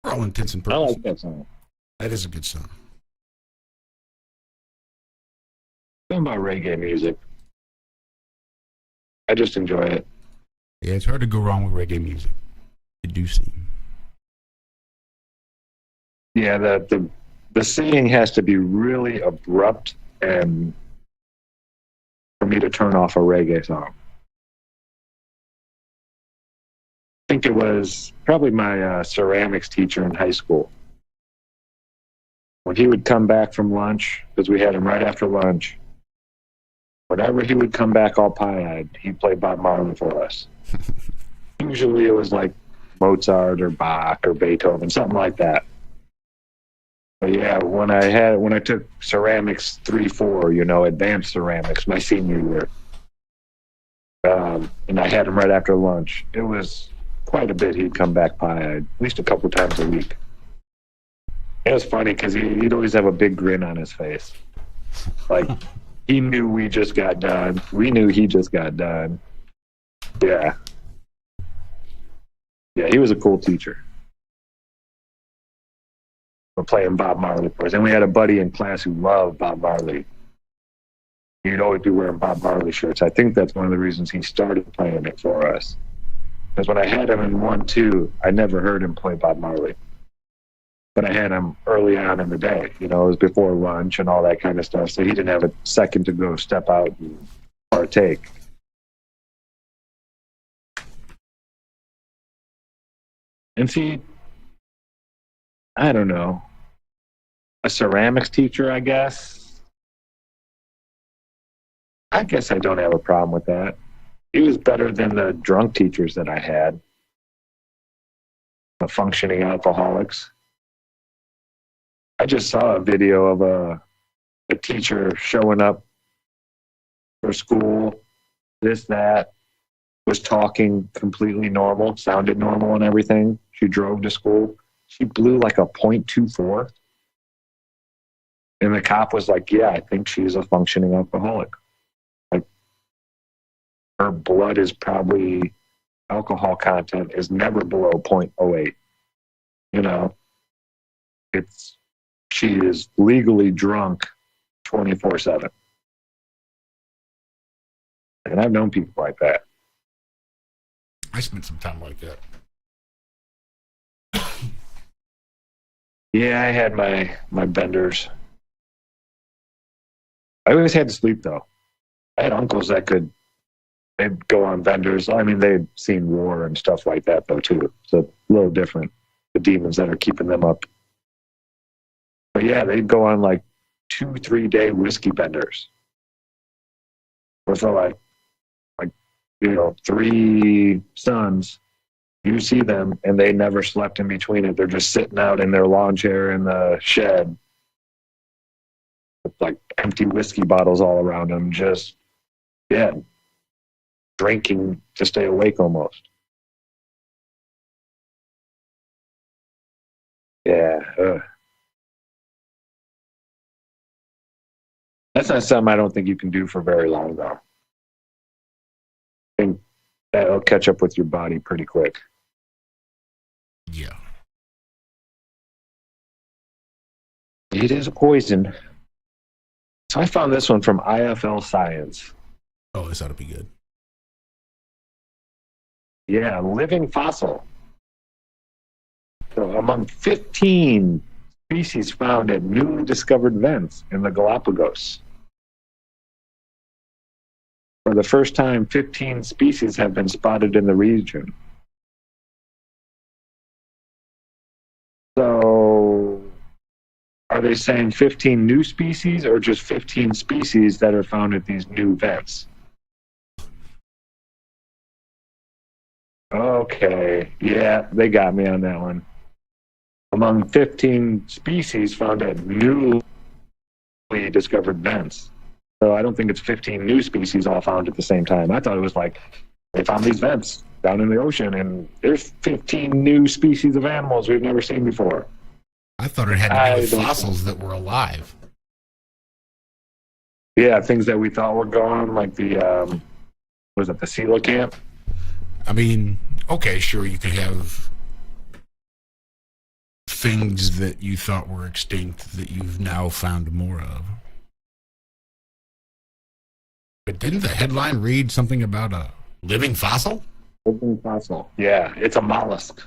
For all intents and I purposes. like that song. That is a good song. Something about reggae music. I just enjoy it. Yeah, it's hard to go wrong with reggae music. It do seem. Yeah, the singing has to be really abrupt and for me to turn off a reggae song. I think it was probably my ceramics teacher in high school. When he would come back from lunch, because we had him right after lunch, whenever he would come back all pie-eyed, he'd play Bob Marley for us. Usually it was like Mozart or Bach or Beethoven, something like that. But yeah, when I took ceramics 3-4, advanced ceramics, my senior year, and I had him right after lunch, it was quite a bit. He'd come back pie-eyed, at least a couple times a week. It was funny because he'd always have a big grin on his face. Like, he knew we just got done. We knew he just got done. Yeah. Yeah, he was a cool teacher. We're playing Bob Marley for us. And we had a buddy in class who loved Bob Marley. He'd always be wearing Bob Marley shirts. I think that's one of the reasons he started playing it for us. Because when I had him in 1-2, I never heard him play Bob Marley. But I had him early on in the day. It was before lunch and all that kind of stuff. So he didn't have a second to go step out and partake. And see, I don't know. A ceramics teacher, I guess. I guess I don't have a problem with that. He was better than the drunk teachers that I had. the functioning alcoholics. I just saw a video of a teacher showing up for school, this, that, was talking completely normal, sounded normal and everything. She drove to school. She blew like a .24. And the cop was like, yeah, I think she's a functioning alcoholic. Like, her blood is probably, alcohol content is never below .08. You know, she is legally drunk 24/7. And I've known people like that. I spent some time like that. Yeah, I had my benders. I always had to sleep, though. I had uncles that they'd go on benders. I mean, they'd seen war and stuff like that, though, too. So a little different, the demons that are keeping them up. But yeah, they'd go on like 2-3 day whiskey benders. Or so like, you know, 3 sons, you see them, and they never slept in between it. They're just sitting out in their lawn chair in the shed with like empty whiskey bottles all around them, just, yeah, drinking to stay awake almost. Yeah. That's not something I don't think you can do for very long, though. I think that'll catch up with your body pretty quick. Yeah. It is a poison. So I found this one from IFL Science. Oh, this ought to be good. Yeah, living fossil. So among 15 species found at newly discovered vents in the Galapagos. For the first time, 15 species have been spotted in the region. So, are they saying 15 new species or just 15 species that are found at these new vents? Okay, yeah, they got me on that one. Among 15 species found at newly discovered vents. So I don't think it's 15 new species all found at the same time. I thought it was like they found these vents down in the ocean and there's 15 new species of animals we've never seen before. I thought it had to be with fossils that were alive. Yeah, things that we thought were gone, like the, was it the coelacanth? I mean, okay, sure, you could have things that you thought were extinct that you've now found more of. But didn't the headline read something about a living fossil? Living fossil. Yeah, it's a mollusk.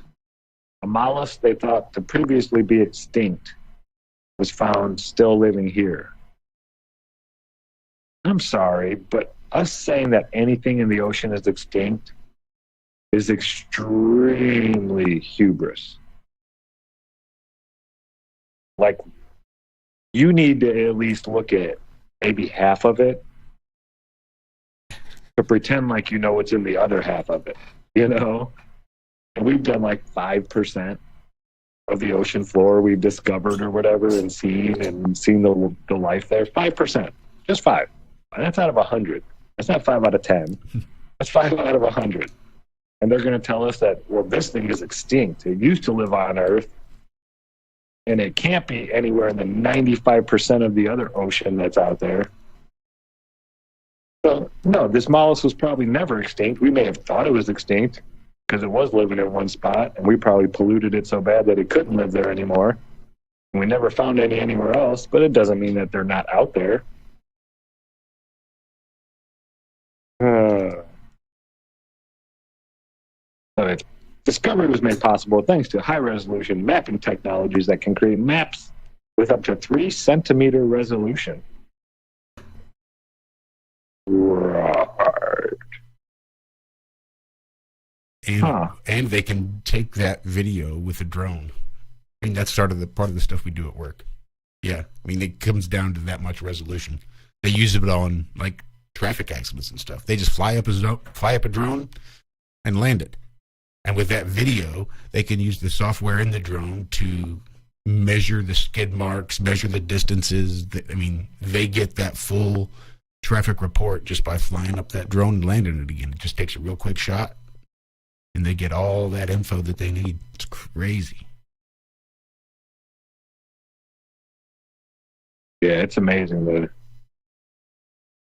A mollusk they thought to previously be extinct was found still living here. I'm sorry, but us saying that anything in the ocean is extinct is extremely hubris. Like, you need to at least look at maybe half of it to pretend like you know what's in the other half of it, you know? And we've done like 5% of the ocean floor we've discovered or whatever and seen the life there. 5%, just 5. And that's out of 100. That's not 5 out of 10. That's 5 out of 100. And they're going to tell us that, well, this thing is extinct. It used to live on Earth, and it can't be anywhere in the 95% of the other ocean that's out there. So, no, this mollusk was probably never extinct. We may have thought it was extinct because it was living in one spot, and we probably polluted it so bad that it couldn't live there anymore. And we never found any anywhere else, but it doesn't mean that they're not out there. Its discovery was made possible thanks to high-resolution mapping technologies that can create maps with up to 3-centimeter resolution. Right. And they can take that video with a drone. I mean, that's part of the stuff we do at work. Yeah, I mean, it comes down to that much resolution. They use it on like traffic accidents and stuff. They just fly up a drone and land it. And with that video, they can use the software in the drone to measure the skid marks, measure the distances. I mean, they get that full traffic report just by flying up that drone and landing it again. It just takes a real quick shot, and they get all that info that they need. It's crazy. Yeah, it's amazing the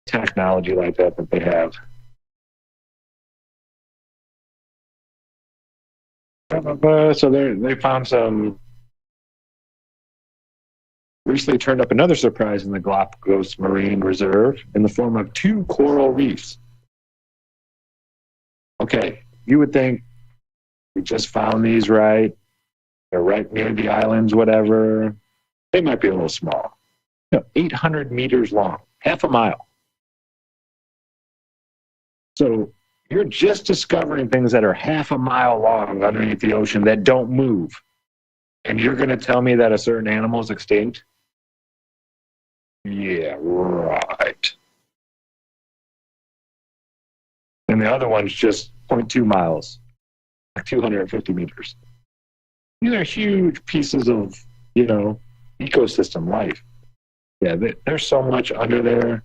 technology like that they have. So they found some. Recently turned up another surprise in the Galapagos Marine Reserve in the form of 2 coral reefs. Okay, you would think we just found these, right? They're right near the islands, whatever. They might be a little small. 800 meters long, half a mile. So you're just discovering things that are half a mile long underneath the ocean that don't move. And you're going to tell me that a certain animal is extinct? Yeah, right. And the other one's just 0.2 miles, like 250 meters. These are huge pieces of, ecosystem life. Yeah, there's so much under there.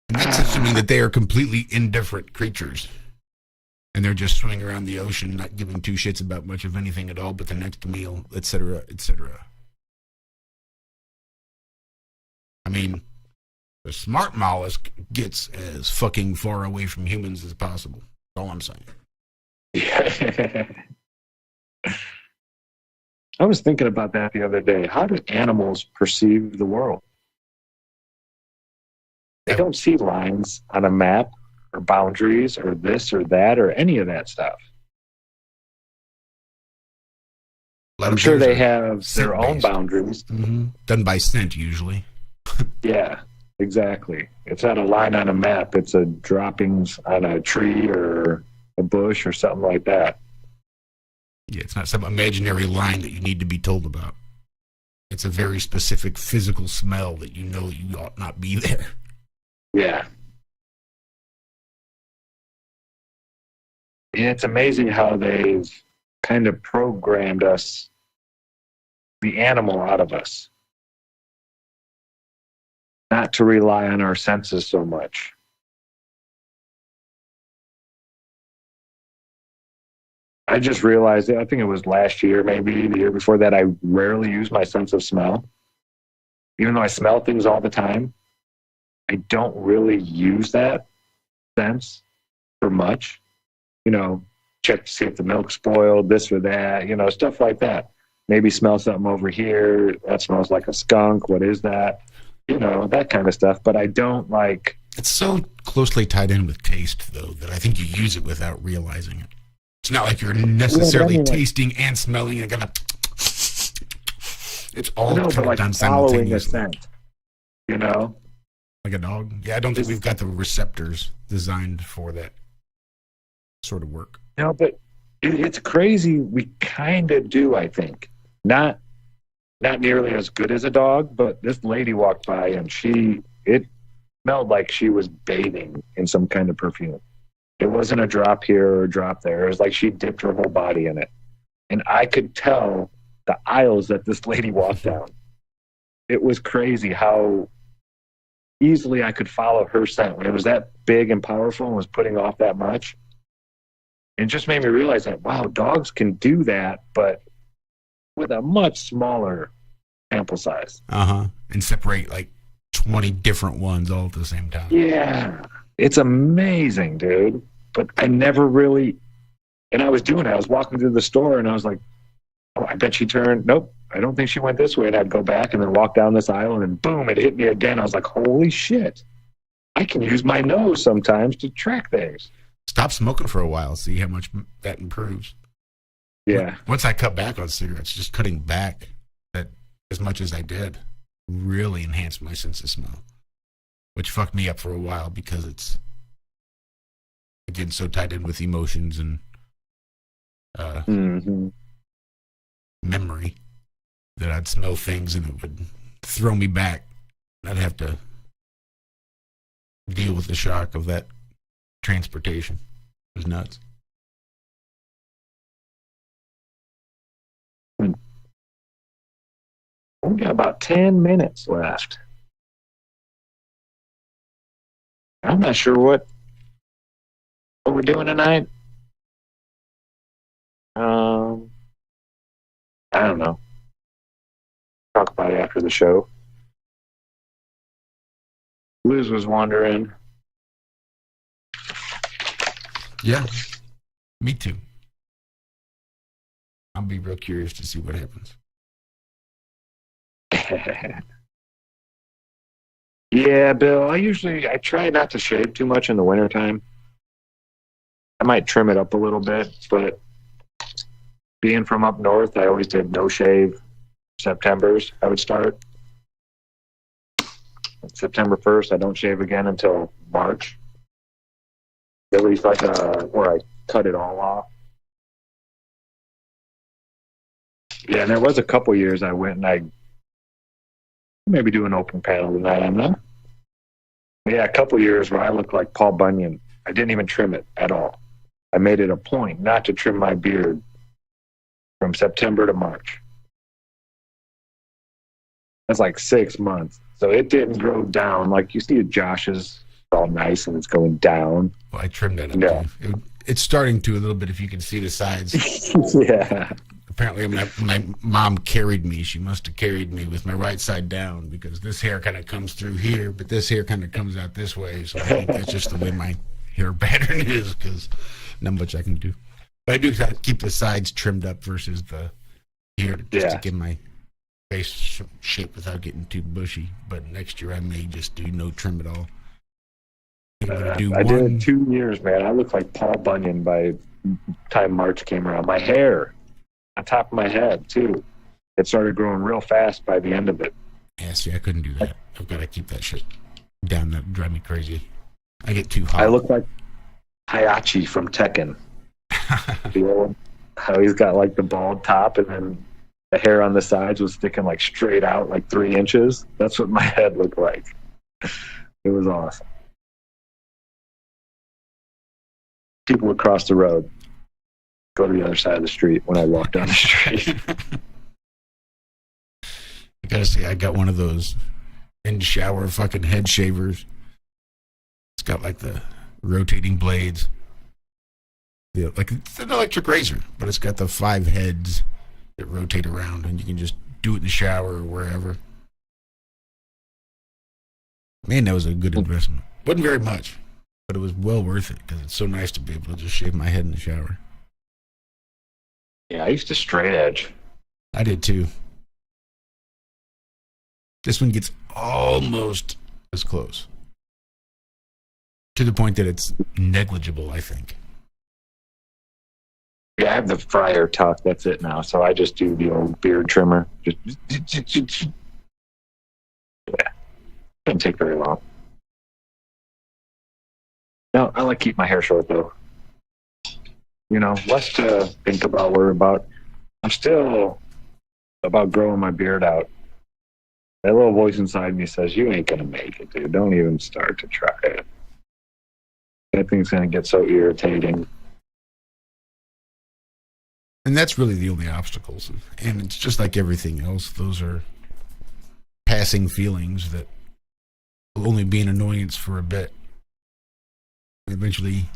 And that's assuming that they are completely indifferent creatures. And they're just swimming around the ocean, not giving 2 shits about much of anything at all but the next meal, etc., etc. I mean, the smart mollusk gets as fucking far away from humans as possible. That's all I'm saying. Yeah. I was thinking about that the other day. How do animals perceive the world? They don't see lines on a map or boundaries or this or that or any of that stuff. I'm sure they have their own boundaries. Mm-hmm. Done by scent, usually. Yeah, exactly. It's not a line on a map. It's a droppings on a tree or a bush or something like that. Yeah, it's not some imaginary line that you need to be told about. It's a very specific physical smell that you know you ought not be there. Yeah. And it's amazing how they've kind of programmed us, the animal out of us, not to rely on our senses so much. I just realized, I think it was last year, maybe the year before that, I rarely use my sense of smell. Even though I smell things all the time, I don't really use that sense for much. Check to see if the milk's spoiled, this or that, stuff like that. Maybe smell something over here. That smells like a skunk. What is that? That kind of stuff. But I don't like... It's so closely tied in with taste, though, that I think you use it without realizing it. It's not like you're necessarily tasting and smelling and gonna... It's all done following a scent, Like a dog? Yeah, I don't think we've got the receptors designed for that sort of work. No, but it's crazy. We kind of do, I think. Not nearly as good as a dog, but this lady walked by and it smelled like she was bathing in some kind of perfume. It wasn't a drop here or a drop there. It was like she dipped her whole body in it. And I could tell the aisles that this lady walked down. It was crazy how easily I could follow her scent when it was that big and powerful and was putting off that much. It just made me realize that, wow, dogs can do that, but with a much smaller sample size. And separate like 20 different ones all at the same time. Yeah. It's amazing, dude. But I never really, and I was doing it. I was walking through the store and I was like, oh, I bet she turned. Nope, I don't think she went this way. And I'd go back and then walk down this aisle and then boom, it hit me again. I was like, holy shit. I can use my nose sometimes to track things. Stop smoking for a while, see how much that improves. Yeah. Once I cut back on cigarettes, just cutting back that as much as I did really enhanced my sense of smell, which fucked me up for a while because it's, again, so tied in with emotions and memory that I'd smell things and it would throw me back. I'd have to deal with the shock of that transportation. It was nuts. We got about 10 minutes left. I'm not sure what we're doing tonight. I don't know. Talk about it after the show. Liz was wondering. Yeah, me too. I'll be real curious to see what happens. Yeah, Bill, I try not to shave too much in the wintertime. I might trim it up a little bit, but being from up north, I always did no shave Septembers. I would start September 1st. I don't shave again until March. At least like where I cut it all off. Yeah, and there was a couple years I went and I maybe do an open panel tonight. I'm not. Yeah, a couple years where I looked like Paul Bunyan. I didn't even trim it at all. I made it a point not to trim my beard from September to March. That's like 6 months. So it didn't grow down. Like you see Josh's all nice and it's going down. Well, I trimmed that up too. It's starting to a little bit if you can see the sides. Yeah. Apparently my mom carried me. She must have carried me with my right side down because this hair kind of comes through here, but this hair kind of comes out this way. So I think that's just the way my hair pattern is because not much I can do. But I do keep the sides trimmed up versus the here just to get my face shape without getting too bushy. But next year I may just do no trim at all. I did 2 years, man. I looked like Paul Bunyan by the time March came around. My hair on top of my head, too. It started growing real fast by the end of it. Yeah, see, I couldn't do that. I've got to keep that shit down. That would drive me crazy. I get too hot. I look like Hayachi from Tekken. How he's got like the bald top and then the hair on the sides was sticking like straight out like 3 inches. That's what my head looked like. It was awesome. People would cross the road, go to the other side of the street when I walk down the street. I gotta say, I got one of those in shower fucking head shavers. It's got like the rotating blades. Like it's an electric razor, but it's got the 5 heads that rotate around, and you can just do it in the shower or wherever. Man, that was a good investment. Wasn't very much, but it was well worth it because it's so nice to be able to just shave my head in the shower. Yeah, I used to straight edge. I did too. This one gets almost as close. To the point that it's negligible, I think. Yeah, I have the fryer tuck. That's it now. So I just do the old beard trimmer. Just yeah, doesn't take very long. No, I like keep my hair short though. You know, less to think about, worry about. I'm still about growing my beard out. That little voice inside me says, "You ain't gonna make it, dude. Don't even start to try it." That thing's gonna get so irritating. And that's really the only obstacles. And it's just like everything else. Those are passing feelings that will only be an annoyance for a bit. Eventually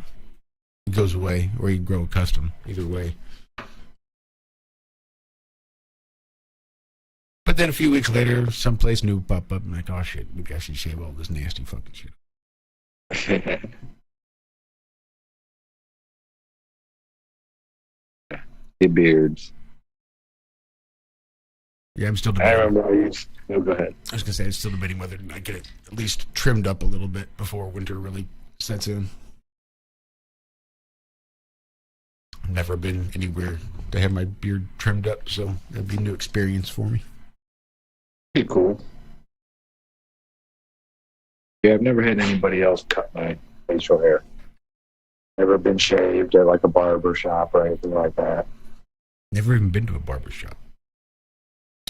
it goes away, or you grow accustomed. Either way. But then a few weeks later, someplace new pop up and like, oh shit, maybe I should shave all this nasty fucking shit. The beards. Yeah, I'm still debating. I remember I used. No, go ahead. I was gonna say I'm still debating whether I get it at least trimmed up a little bit before winter really sets in. I've never been anywhere to have my beard trimmed up, so that'd be a new experience for me. Pretty cool. Yeah, I've never had anybody else cut my facial hair. Never been shaved at like a barber shop or anything like that. Never even been to a barber shop,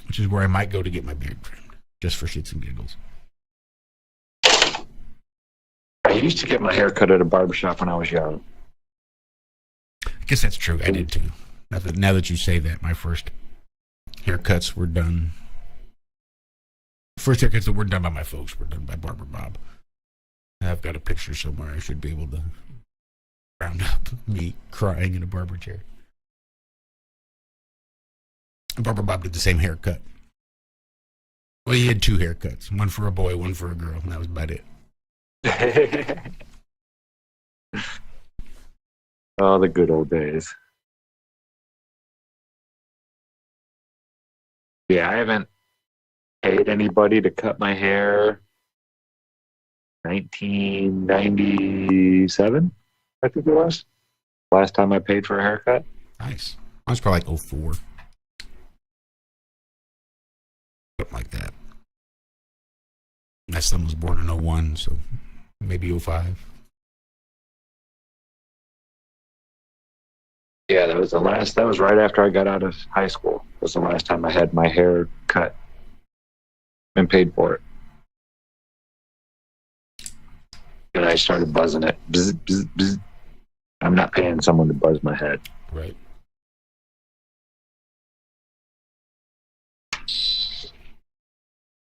which is where I might go to get my beard trimmed, just for shits and giggles. I I used to get my hair cut at a barbershop when I was young. I guess that's true. I did too. Now that you say that, my first haircuts were done. First haircuts that weren't done by my folks were done by Barber Bob. I've got a picture somewhere. I should be able to round up me crying in a barber chair. Barber Bob did the same haircut. Well, he had two haircuts. One for a boy, one for a girl. And that was about it. Oh, the good old days. Yeah, I haven't paid anybody to cut my hair 1997, I think it was. Last time I paid for a haircut. Nice. I was probably like 04. Something like that. My son was born in 01, so maybe 05. Yeah, that was right after I got out of high school. It was the last time I had my hair cut and paid for it. And I started buzzing it. Bzz, bzz, bzz. I'm not paying someone to buzz my head. Right.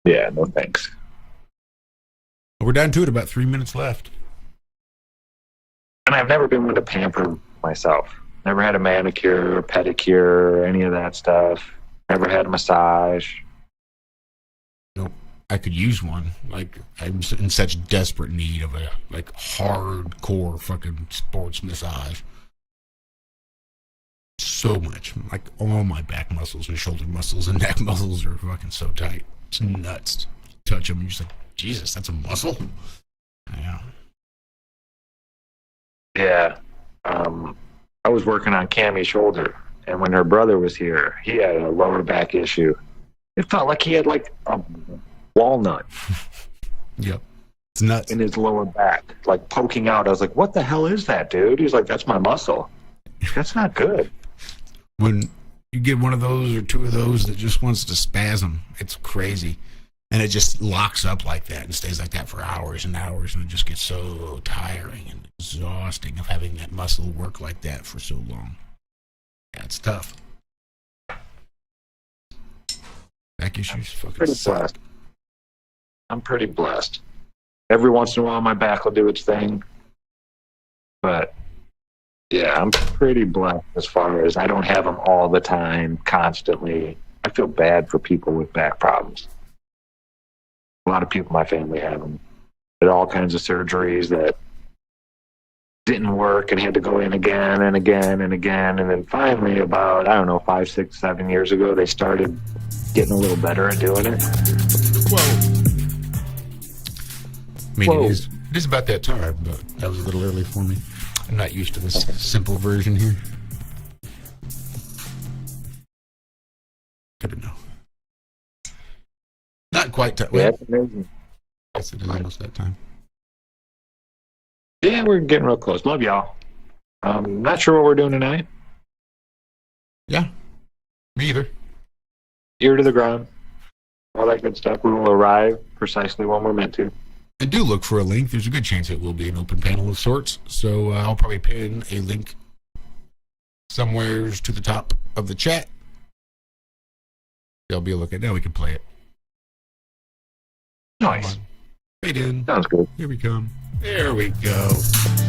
Yeah, no thanks. We're down to it. About 3 minutes left. And I've never been one to pamper myself. Never had a manicure, pedicure, any of that stuff. Never had a massage. Nope. I could use one. Like, I'm in such desperate need of a hardcore fucking sports massage. So much. Like, all my back muscles and shoulder muscles and neck muscles are fucking so tight. It's nuts. Touch them and you're just like, Jesus, that's a muscle? Yeah. Yeah. I was working on Cami's shoulder, and when her brother was here, he had a lower back issue. It felt like he had like a walnut. Yep. It's nuts. In his lower back, like poking out. I was like, what the hell is that, dude? He's like, that's my muscle. That's not good. When you get one of those or two of those that just wants to spasm, it's crazy. And it just locks up like that and stays like that for hours and hours, and it just gets so tiring and exhausting of having that muscle work like that for so long. Yeah, it's tough. Back issues fucking suck. I'm pretty blessed. Every once in a while my back will do its thing. But yeah, I'm pretty blessed as far as I don't have them all the time, constantly. I feel bad for people with back problems. A lot of people in my family have them. Did all kinds of surgeries that didn't work and had to go in again and again and again. And then finally, about, 5, 6, 7 years ago, they started getting a little better at doing it. Whoa. I mean, it is about that time, but that was a little early for me. I'm not used to this simple version here. Good to know. Not quite time. Yeah, it's amazing. Guess it is almost that time. Yeah, we're getting real close. Love y'all. Not sure what we're doing tonight. Yeah, me either. Ear to the ground. All that good stuff. We will arrive precisely when we're meant to. And do look for a link. There's a good chance it will be an open panel of sorts. So I'll probably pin a link somewhere to the top of the chat. There'll be a look at it. Now we can play it. Nice. Hey, dude. Sounds good. Here we come. There we go.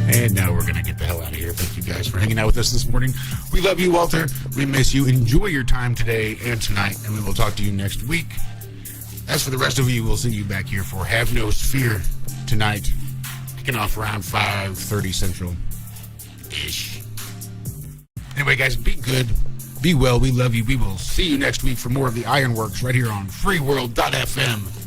And now we're going to get the hell out of here. Thank you guys for hanging out with us this morning. We love you, Walter. We miss you. Enjoy your time today and tonight, and we will talk to you next week. As for the rest of you, we'll see you back here for Have No Sphere tonight. Kicking off around 5:30 Central-ish. Anyway, guys, be good. Be well. We love you. We will see you next week for more of the Ironworks right here on freeworld.fm.